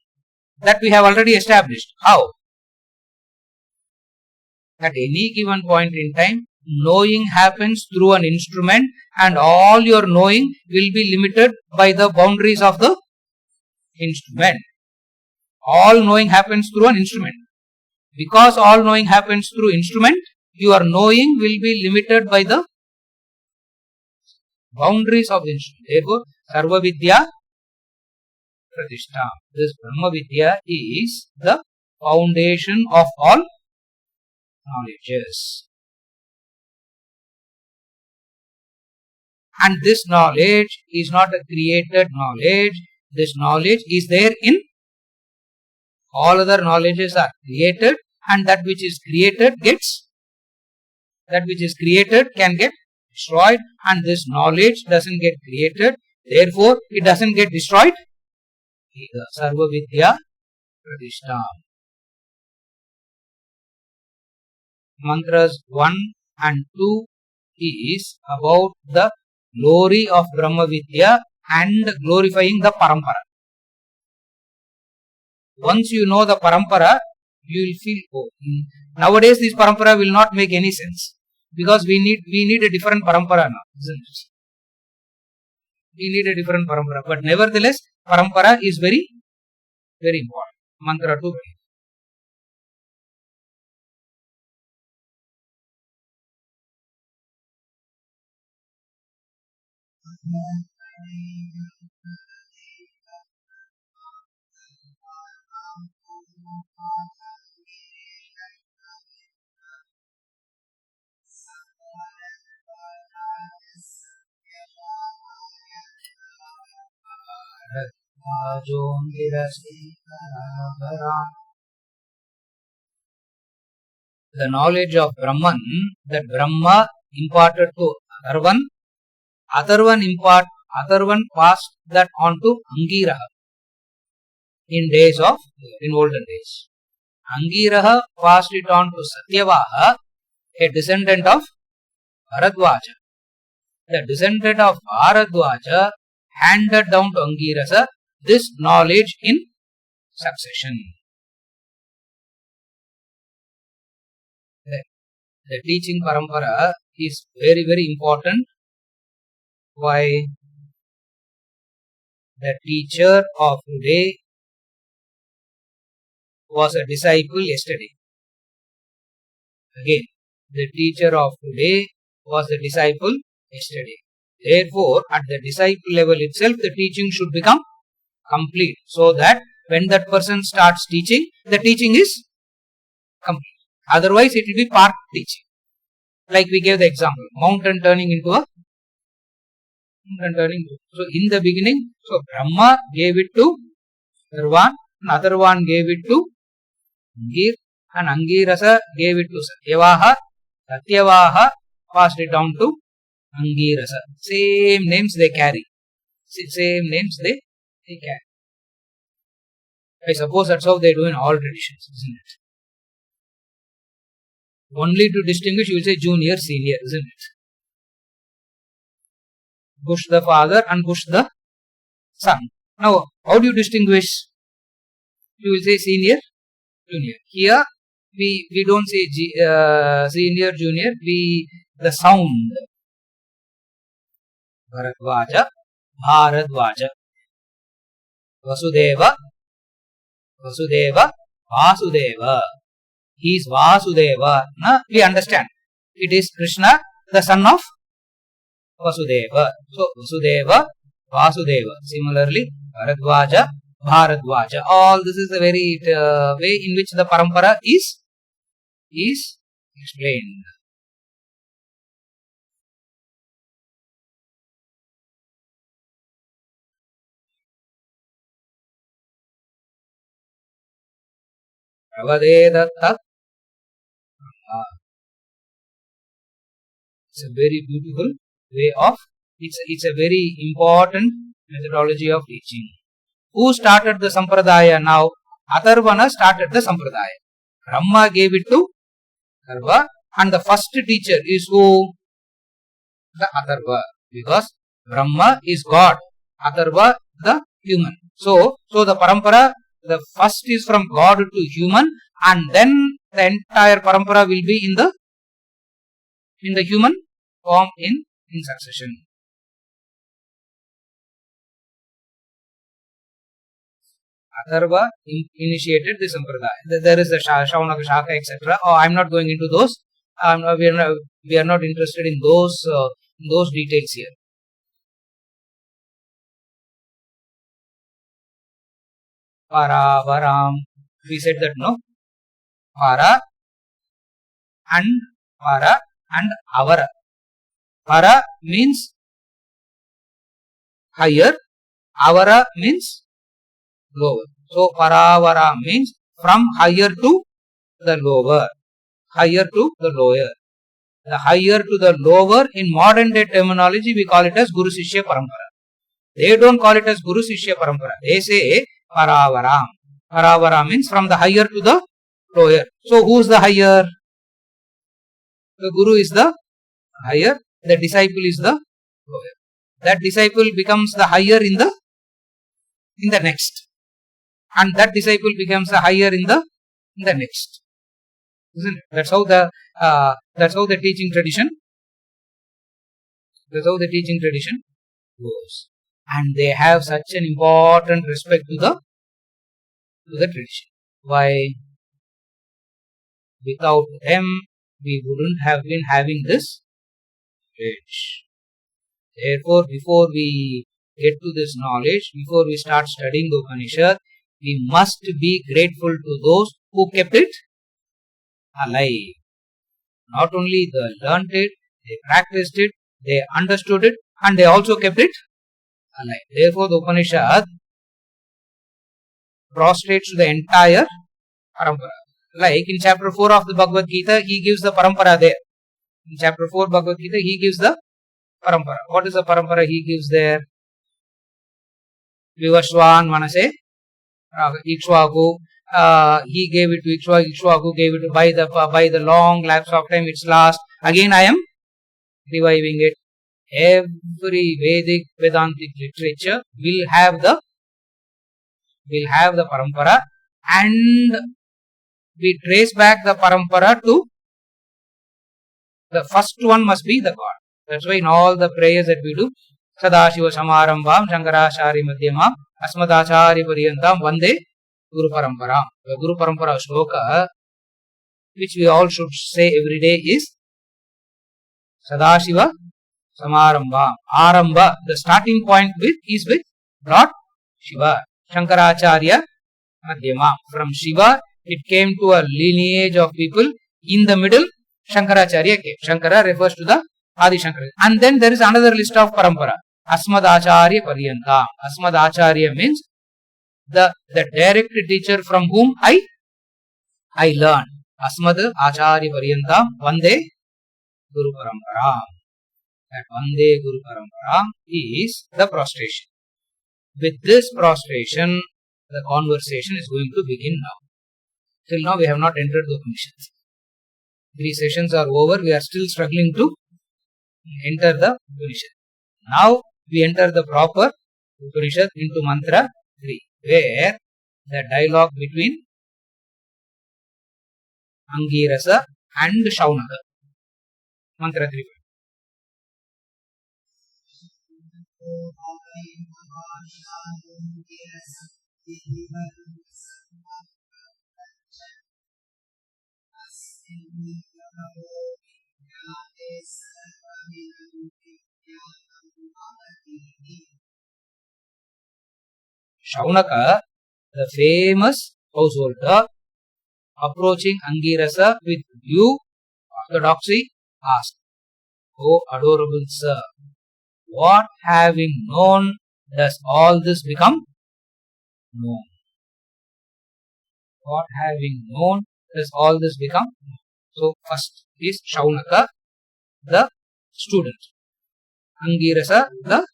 A: That we have already established. How? At any given point in time, knowing happens through an instrument and all your knowing will be limited by the boundaries of the instrument. All knowing happens through an instrument. Because all knowing happens through instrument, your knowing will be limited by the boundaries of the instrument. Therefore, Sarva Vidya Pratistham. This Brahma Vidya is the foundation of all knowledges. And this knowledge is not a created knowledge. This knowledge is there in all other knowledges are created, and that which is created can get destroyed, and this knowledge doesn't get created, therefore it doesn't get destroyed either. Sarva Vidya Pratistham. Mantras 1 and 2 is about the glory of Brahma Vidya and glorifying the Parampara. Once you know the Parampara, you will feel, nowadays this Parampara will not make any sense. Because we need a different Parampara now, isn't it? We need a different Parampara. But nevertheless, Parampara is very, very important. Mantra 2. The knowledge of Brahman that Brahma imparted to Atharvan, Atharvan passed that on to Angiraha in olden days. Angiraha passed it on to Satyavaha, a descendant of Bharadwaja. The descendant of Bharadwaja handed down to Angirasa this knowledge in succession. The teaching parampara is very, very important. Why? The teacher of today was a disciple yesterday. Again, the teacher of today was a disciple yesterday. Therefore, at the disciple level itself, the teaching should become complete, so that when that person starts teaching, the teaching is complete. Otherwise, it will be part teaching. Like we gave the example, mountain turning into a mountain turning. So, in the beginning, Brahma gave it to Atharvan, and Atharvan gave it to Angir, and Angirasa gave it to Satyavaha. Satyavaha passed it down to Angirasa. Same names they carry. Same names they carry. I suppose that's how they do in all traditions, isn't it? Only to distinguish, you will say junior, senior, isn't it? Push the father and push the son. Now, how do you distinguish? You will say senior, junior. Here, we don't say senior, junior. The sound. Bharadwaja, Bharadwaja. Vasudeva, Vasudeva. He is Vasudeva. We understand. It is Krishna, the son of Vasudeva. So, Vasudeva, Vasudeva. Similarly, Bharadwaja, Bharadwaja. All this is the very way in which the parampara is explained. Pravadedatta. It's a very beautiful way of, it's a very important methodology of teaching. Who started the Sampradaya now? Atharvana started the Sampradaya. Brahma gave it to Atharva, and the first teacher is who? The Atharva. Because Brahma is God, Atharva the human. So the parampara, the first is from God to human, and then the entire parampara will be in the human form in succession. Atharva initiated the Sampradaya. There is the Shaunaka, Shaka, etc. I am not going into those. We are not interested in those details here. Para, Varam. We said that no. Para and Avara. Para means higher. Avara means lower. So, Paravara means from higher to the lower. Higher to the lower. The higher to the lower, in modern day terminology, we call it as Guru Sishya Parampara. They don't call it as Guru Sishya Parampara. They say Paravaram. Paravara means from the higher to the lower. So, who is the higher? The Guru is the higher. The disciple is the lower. That disciple becomes the higher in the next. And that disciple becomes the higher in the next. Isn't it? That's how the teaching tradition. That's how the teaching tradition goes. And they have such an important respect to the tradition. Why? Without them, we wouldn't have been having this knowledge. Therefore, before we get to this knowledge, before we start studying the Upanishad, we must be grateful to those who kept it alive. Not only they learnt it, they practiced it, they understood it, and they also kept it alive. Therefore, the Upanishad prostrates to the entire parampara. Like in chapter 4 of the Bhagavad Gita, he gives the parampara there. In chapter 4 Bhagavad Gita, he gives the parampara. What is the parampara he gives there? Vivaswan Manase Ikshvaku. He gave it to Ikshvaku. Ikshvaku gave it by the long lapse of time. It's last. Again, I am reviving it. Every Vedic Vedantic literature will have the parampara, and we trace back the parampara to the first one must be the God. That's why in all the prayers that we do, Sadashiva Samarambham Shankaracharya Madhyamam Asmadacharya Paryantam Vande Guru Paramparam. The Guru Parampara shloka, which we all should say every day, is Sadashiva Samarambham. Arambha, the starting point is with Lord Shiva. Shankaracharya Madhyamam. From Shiva, it came to a lineage of people. In the middle, Shankaracharya came. Shankara refers to the Adi Shankara. And then there is another list of parampara. Asmadacharya Paryantam. Asmadacharya means the direct teacher from whom I learn. Asmad Acharya Paryantam Vande Guru Paramparam. That Vande Guru Paramparam is the prostration. With this prostration, the conversation is going to begin now. Till now, we have not entered the Upanishads. 3 sessions are over. We are still struggling to enter the Upanishad. Now, we enter the proper Upanishad into Mantra 3, where the dialogue between Angirasa and Shaunaka. Mantra 3. Shaunaka, the famous householder, approaching Angirasa with due orthodoxy, asked, "O adorable sir, what having known does all this become known?" What having known does all this become known? So, first is Shaunaka, the student. Angirasa, the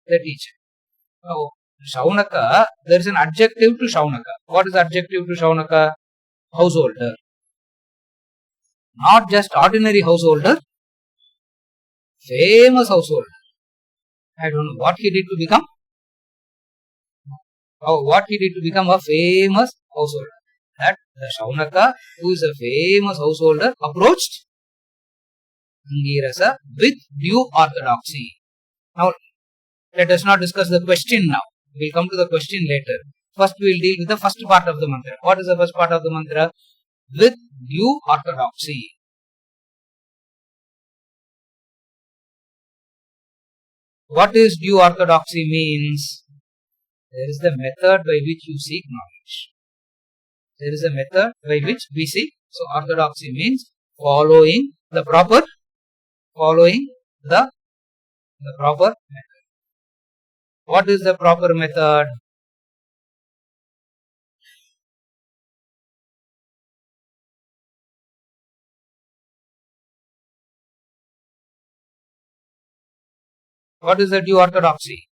A: teacher. Now, Shaunaka, there is an adjective to Shaunaka. What is the adjective to Shaunaka? Householder. Not just ordinary householder, famous householder. I don't know what he did to become. What he did to become a famous householder. That the Shaunaka, who is a famous householder, approached Angirasa with due orthodoxy. Now, let us not discuss the question now. We will come to the question later. First, we will deal with the first part of the mantra. What is the first part of the mantra? With due orthodoxy. What is due orthodoxy means? There is the method by which you seek knowledge. There is a method by which we seek. So, orthodoxy means following the proper method. What is the proper method? What is the due orthodoxy?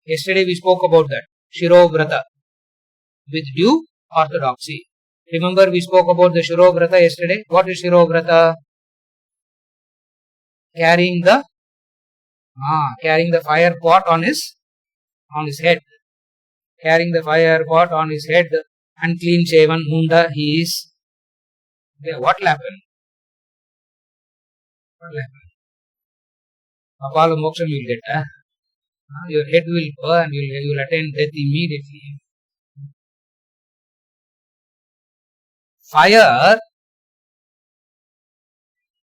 A: Yesterday we spoke about that. Shiro Vrata. With due orthodoxy. Remember we spoke about the Shiro Vrata yesterday. What is Shiro Vrata? Carrying the fire pot on his head. Carrying the fire pot on his head. Unclean shaven munda he is. Okay, what will happen? Apala moksha you will get. Your head will burn, you will attain death immediately. Fire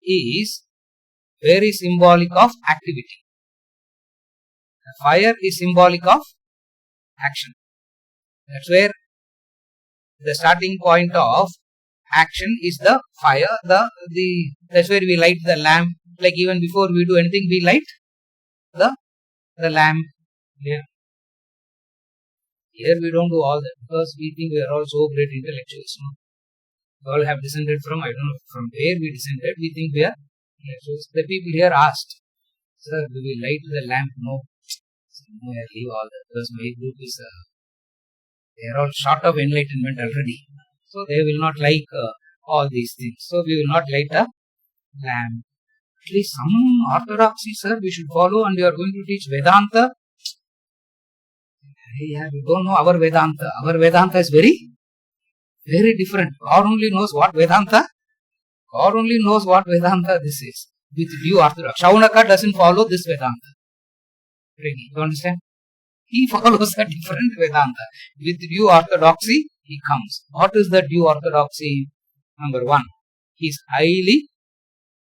A: is very symbolic of activity. Fire is symbolic of action. That's where the starting point of action is the fire. That's where we light the lamp. Like even before we do anything, we light the lamp. Yeah. Here we don't do all that because we think we are all so great intellectuals. No? We all have descended from, I don't know from where we descended, we think we are intellectuals. The people here asked, sir, do we light the lamp? No. No, I leave all that because my group is, they are all short of enlightenment already. So they will not like all these things. So we will not light a lamp. At least some orthodoxy, sir, we should follow, and we are going to teach Vedanta. Yeah, we don't know our Vedanta. Our Vedanta is very, very different. God only knows what Vedanta. God only knows what Vedanta this is. With due orthodoxy. Shaunaka doesn't follow this Vedanta. Really, you understand? He follows a different Vedanta. With due orthodoxy, he comes. What is the due orthodoxy? Number one, he is highly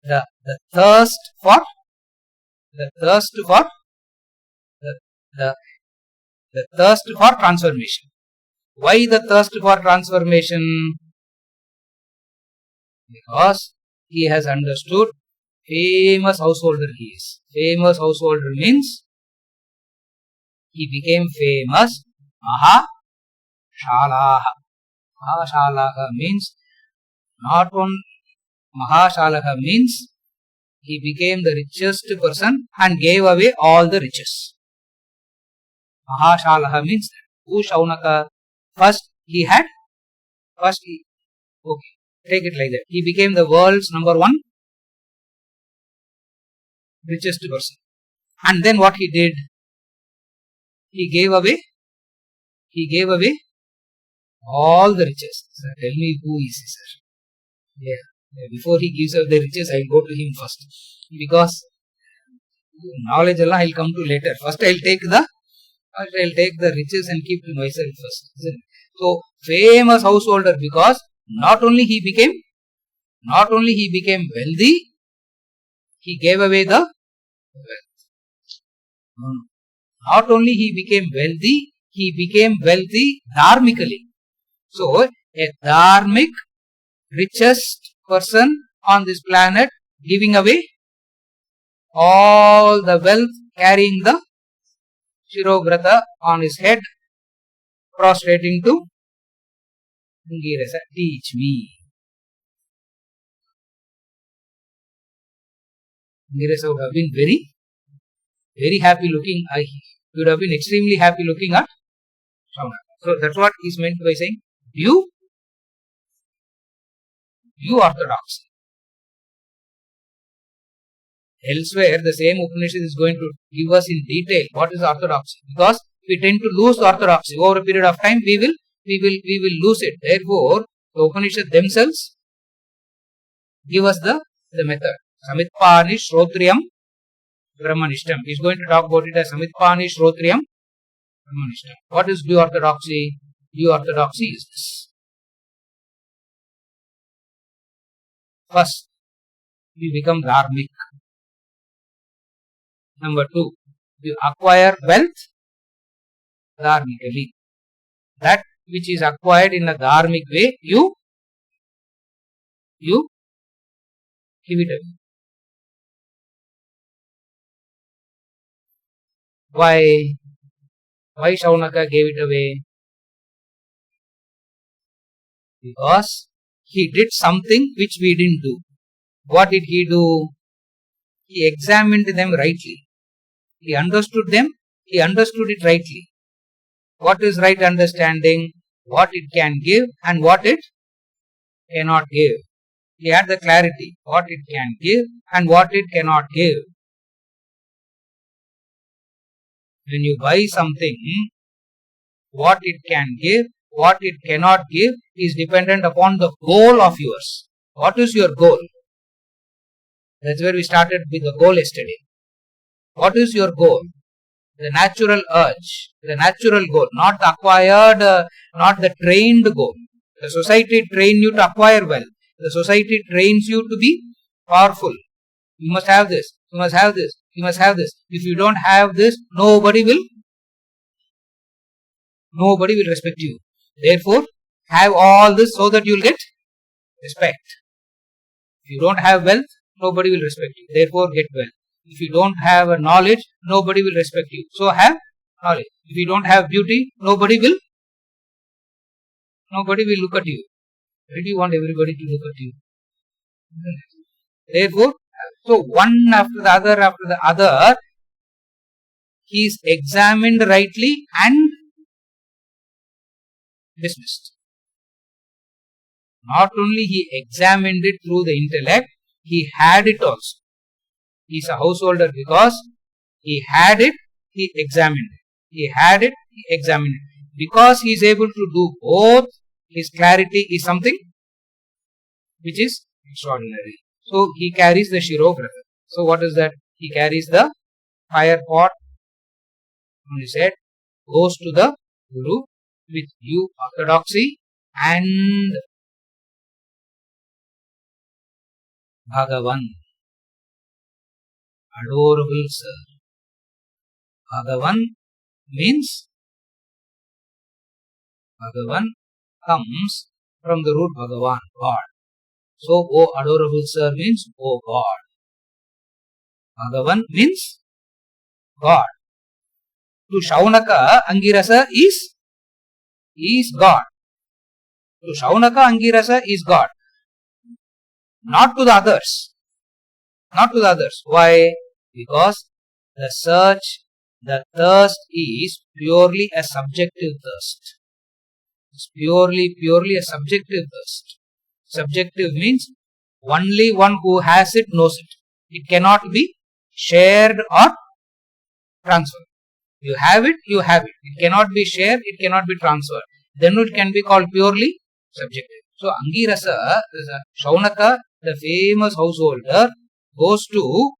A: the thirst for transformation. Why the thirst for transformation? Because he has understood famous householder he is. Famous householder means he became famous. Mahashalaha. Mahashalaha means not one. Mahashalaha means he became the richest person and gave away all the riches. Mahashalaha means who Shaunaka? First, take it like that. He became the world's number one richest person. And then what he did? He gave away all the riches. Sir, tell me who is he, sir? Yeah. Before he gives away the riches, I will go to him first. Because knowledge Allah I will come to later. First I will take the riches and keep to myself first. So famous householder, because not only he became wealthy, he gave away the wealth. Not only he became wealthy dharmically. So a dharmic richest person on this planet giving away all the wealth, carrying the Shirovrata on his head, prostrating to Angirasa, teach me. Angirasa would have been very, very happy looking. He would have been extremely happy looking at Shaunaka. So that's what is meant by saying due orthodoxy. Elsewhere, the same Upanishad is going to give us in detail what is orthodoxy, because we tend to lose orthodoxy over a period of time. We will lose it. Therefore, the Upanishad themselves give us the method. Samitpani Shrotriyam Brahmanishtam. He is going to talk about it as Samitpani Shrotriyam Brahmanishtam. What is due orthodoxy? Due orthodoxy is this. First, we become dharmic. Number two, you acquire wealth dharmically. That which is acquired in a dharmic way, you give it away. Why Shaunaka gave it away? Because he did something which we didn't do. What did he do? He examined them rightly. He understood them. He understood it rightly. What is right understanding? What it can give and what it cannot give. He had the clarity. What it can give and what it cannot give. When you buy something, what it can give, what it cannot give is dependent upon the goal of yours. What is your goal? That's where we started with the goal yesterday. What is your goal? The natural urge, the natural goal, not the acquired, not the trained goal. The society trains you to acquire wealth. The society trains you to be powerful. You must have this, you must have this, you must have this. If you don't have this, nobody will respect you. Therefore, have all this so that you will get respect. If you don't have wealth, nobody will respect you. Therefore, get wealth. If you don't have a knowledge, nobody will respect you. So have knowledge. If you don't have beauty, nobody will look at you. Why do you want everybody to look at you? Therefore, so one after the other, he is examined rightly and dismissed. Not only he examined it through the intellect, he had it also. He is a householder because he had it, he examined it. He had it, he examined it. Because he is able to do both, his clarity is something which is extraordinary. So he carries the Shirograha. So what is that? He carries the fire pot. He said, goes to the Guru with due orthodoxy and Bhagavan, adorable sir. Bhagavan means Bhagavan comes from the root Bhagavan, God. So, O adorable sir means O God. Bhagavan means God. To Shaunaka, Angirasa is God. To Shaunaka, Angirasa is God. Not to the others. Not to the others. Why? Because the search, the thirst is purely a subjective thirst. It's purely a subjective thirst. Subjective means only one who has it knows it. It cannot be shared or transferred. You have it, you have it. It cannot be shared, it cannot be transferred. Then it can be called purely subjective. So Angirasa, Shaunaka, the famous householder, goes to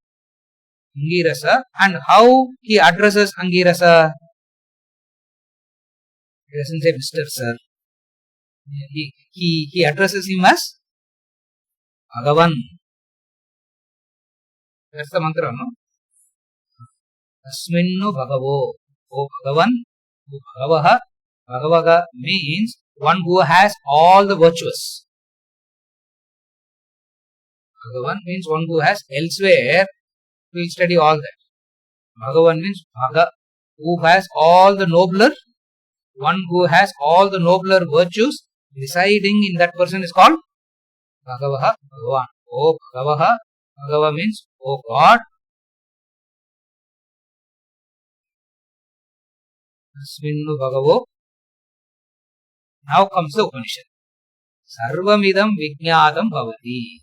A: Angirasa, and how he addresses Angirasa? He doesn't say Mr. Sir. He addresses him as Bhagavan. That's the mantra, no? Asminnu Bhagavo. O Bhagavan, O Bhagavaha. Bhagavaga means one who has all the virtues. Bhagavan means one who has elsewhere. We will study all that. Bhagavan means Bhaga, who has all the nobler, one who has all the nobler virtues residing in that person is called Bhagavaha, Bhagavan. O Bhagavaha, Bhagava means O God. Asminnu Bhagavo. Now comes the Upanishad. Sarvam idam vijñātam bhavati.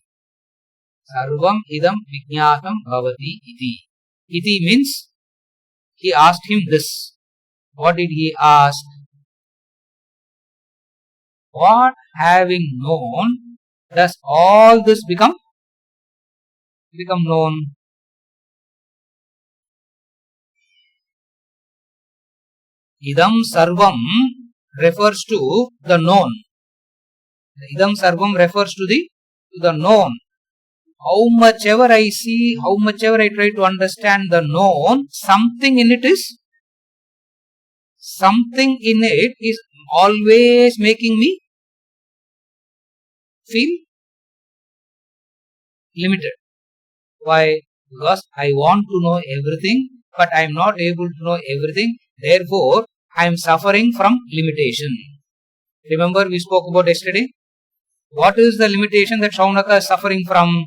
A: Sarvam idam vijñātam bhavati iti. Iti means he asked him this. What did he ask? What having known does all this become known? Idam sarvam refers to the known. Idam sarvam refers to the known. How much ever I see, how much ever I try to understand the known, something in it is always making me feel limited. Why? Because I want to know everything, but I am not able to know everything. Therefore, I am suffering from limitation. Remember we spoke about yesterday? What is the limitation that Shaunaka is suffering from?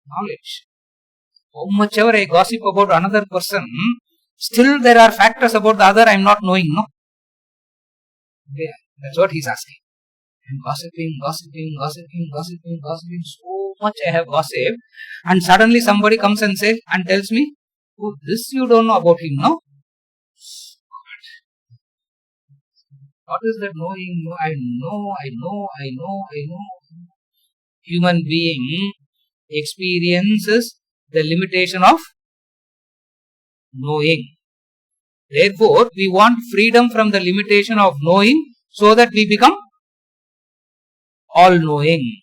A: Knowledge. How much ever I gossip about another person, still there are factors about the other I am not knowing, no? Yeah, that's what he is asking. I am gossiping, so much I have gossiped, and suddenly somebody comes and says and tells me, oh, this you don't know about him, no? What is that knowing? I know. Human being experiences the limitation of knowing. Therefore, we want freedom from the limitation of knowing so that we become all-knowing.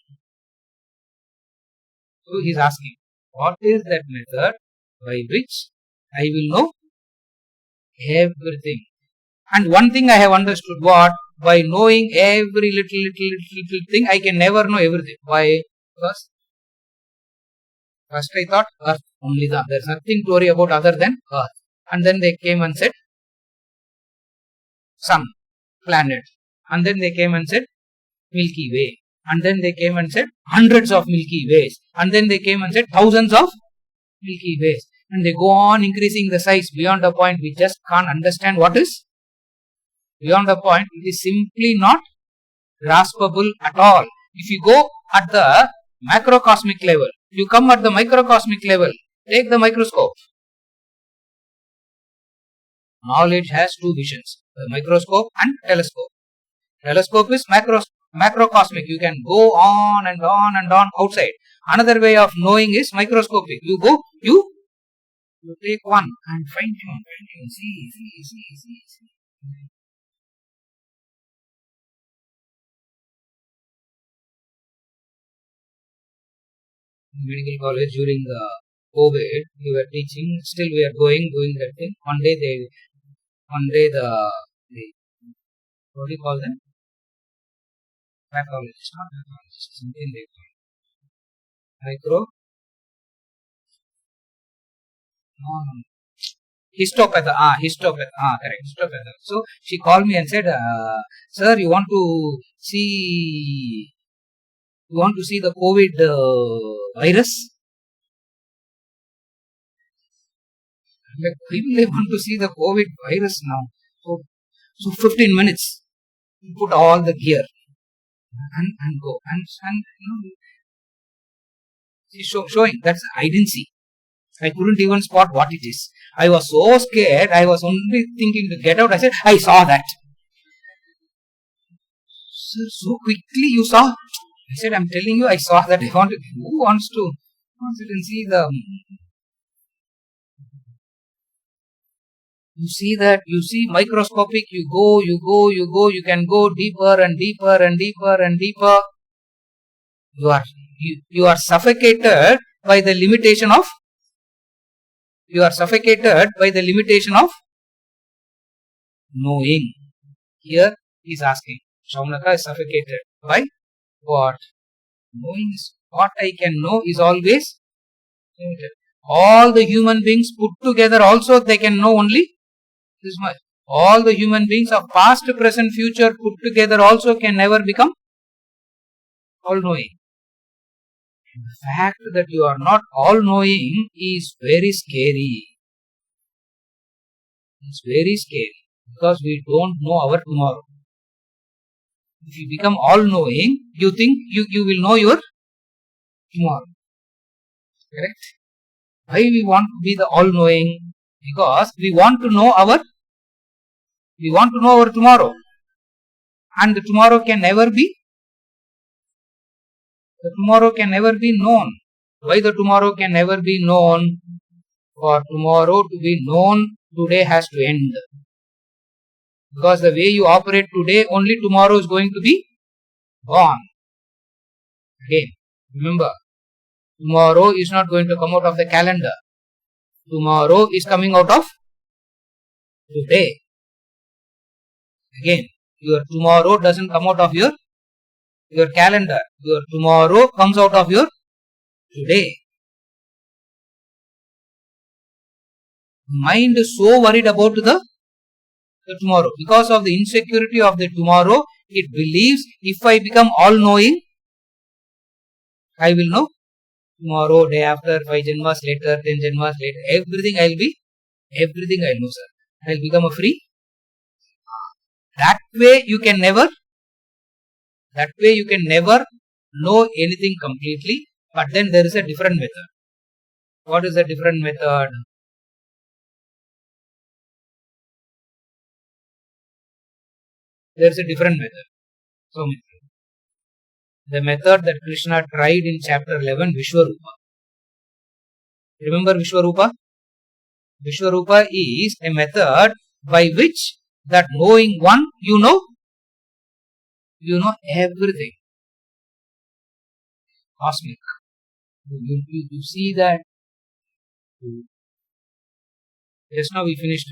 A: So, he is asking, what is that method by which I will know everything? And one thing I have understood, what? By knowing every little thing, I can never know everything. Why? Because first I thought earth. Only there's nothing to worry about other than Earth. And then they came and said Sun, planet. And then they came and said Milky Way. And then they came and said hundreds of Milky Ways. And then they came and said thousands of Milky Ways. And they go on increasing the size beyond a point we just can't understand what is. Beyond a point, it is simply not graspable at all. If you go at the macrocosmic level, you come at the microcosmic level, take the microscope. Knowledge has two visions, the microscope and telescope. Telescope is macrocosmic. You can go on and on and on outside. Another way of knowing is microscopic. You go, you take one and fine tune, see. In medical college during the COVID, we were teaching, still we are doing that thing. One day the what do you call them? Pathologist, not pathologist, something they call histopath, correct, histopath. So she called me and said, sir, you want to see the COVID virus? I'm like, why will I want to see the COVID virus now? So 15 minutes, put all the gear and go and she's showing. That's I didn't see. I couldn't even spot what it is. I was so scared. I was only thinking to get out. I said, I saw that. Sir, so quickly you saw? I said, I'm telling you, I saw that. Who wants to sit and see the... You see that, you see microscopic, you go, you can go deeper and deeper and deeper and deeper. You are suffocated by the limitation of knowing. Here he is asking, Shaunaka is suffocated by what? Knowing is what I can know is always limited. All the human beings put together also they can know only this much. All the human beings of past, present, future put together also can never become all-knowing. The fact that you are not all-knowing is very scary. It's very scary because we don't know our tomorrow. If you become all-knowing, you think you will know your tomorrow. Correct? Why we want to be the all-knowing? Because we want to know our tomorrow. And the tomorrow can never be known. Why the tomorrow can never be known? For tomorrow to be known, today has to end. Because the way you operate today, only tomorrow is going to be gone. Again, remember, tomorrow is not going to come out of the calendar. Tomorrow is coming out of today. Again, your tomorrow doesn't come out of your calendar. Your tomorrow comes out of your today. Mind is so worried about the tomorrow. Because of the insecurity of the tomorrow, it believes if I become all-knowing, I will know tomorrow, day after, 5 janmas later, 10 janmas later, everything I will know, sir. I will become a free. That way you can never know anything completely, but then there is a different method. What is the different method? There is a different method. So, the method that Krishna tried in chapter 11, Vishwarupa. Remember Vishwarupa? Vishwarupa is a method by which that knowing one, you know everything. Cosmic. You see that. Just now we finished,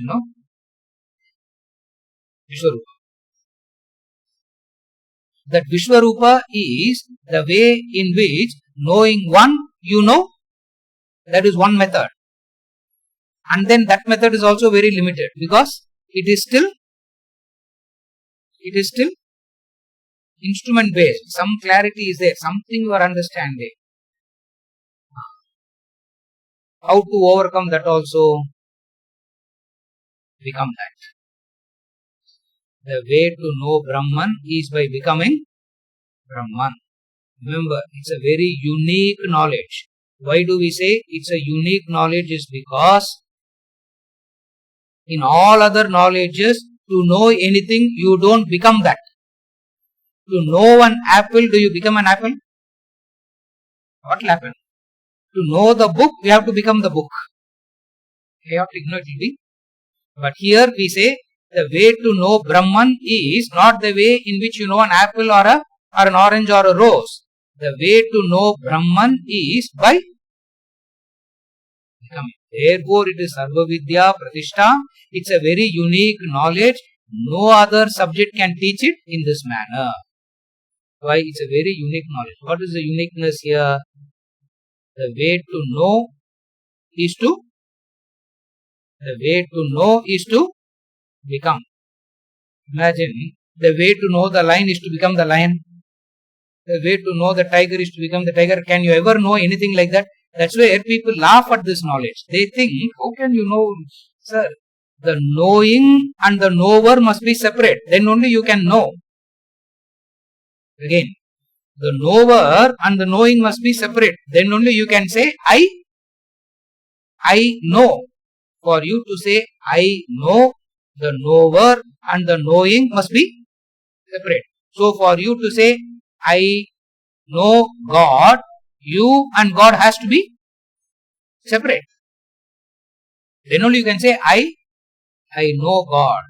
A: Vishwarupa. That Vishwarupa is the way in which knowing one, you know That is one method. And then that method is also very limited because it is still instrument based. Some clarity is there, something you are understanding. How to overcome that also? Become that. The way to know Brahman is by becoming Brahman. Remember, it's a very unique knowledge. Why do we say it's a unique knowledge? Is because in all other knowledges, to know anything, you don't become that. To know an apple, do you become an apple? What will happen? To know the book, we have to become the book. Chaotic, no, it will be. But here we say the way to know Brahman is not the way in which you know an apple or an orange or a rose. The way to know Brahman is by becoming. Therefore, it is Sarva Vidya Pratishtha. It's a very unique knowledge. No other subject can teach it in this manner. Why? It's a very unique knowledge. What is the uniqueness here? The way to know is to become. Imagine, the way to know the lion is to become the lion. The way to know the tiger is to become the tiger. Can you ever know anything like that? That's where people laugh at this knowledge. They think, how can you know? Sir, the knowing and the knower must be separate. Then only you can know. Again, the knower and the knowing must be separate. Then only you can say, I know. For you to say, I know, the knower and the knowing must be separate. So, for you to say, I know God, you and God has to be separate. Then only you can say, I know God.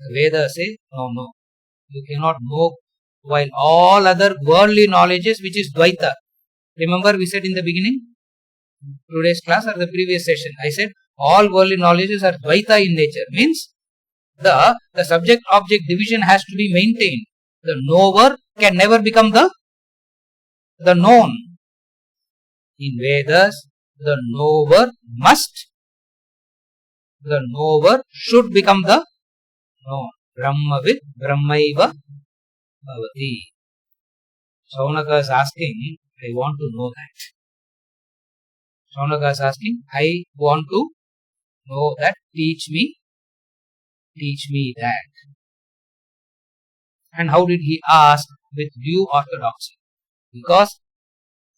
A: The Vedas say, no. You cannot know while all other worldly knowledges, which is Dvaita. Remember we said in the beginning, today's class or the previous session, I said all worldly knowledges are Dvaita in nature. Means the subject-object division has to be maintained. The knower can never become the known. In Vedas, the knower should become the known. Brahmavid Brahmaiva Bhavati. Shaunaka is asking, I want to know that. Shaunaka is asking, I want to know that. Teach me that. And how did he ask? With due orthodoxy. Because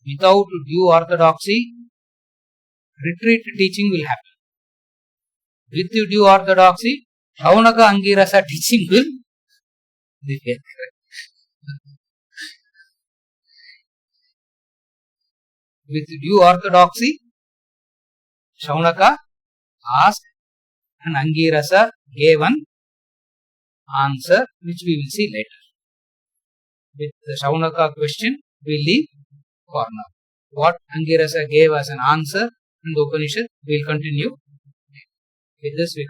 A: without due orthodoxy, retreat teaching will happen. With due orthodoxy, Shaunaka Angirasa teaching will be correct. With due orthodoxy, Shaunaka asked and Angirasa gave an answer which we will see later. With the Shaunaka question, we leave for now. What Angirasa gave as an answer in the Upanishad, we will continue. With this we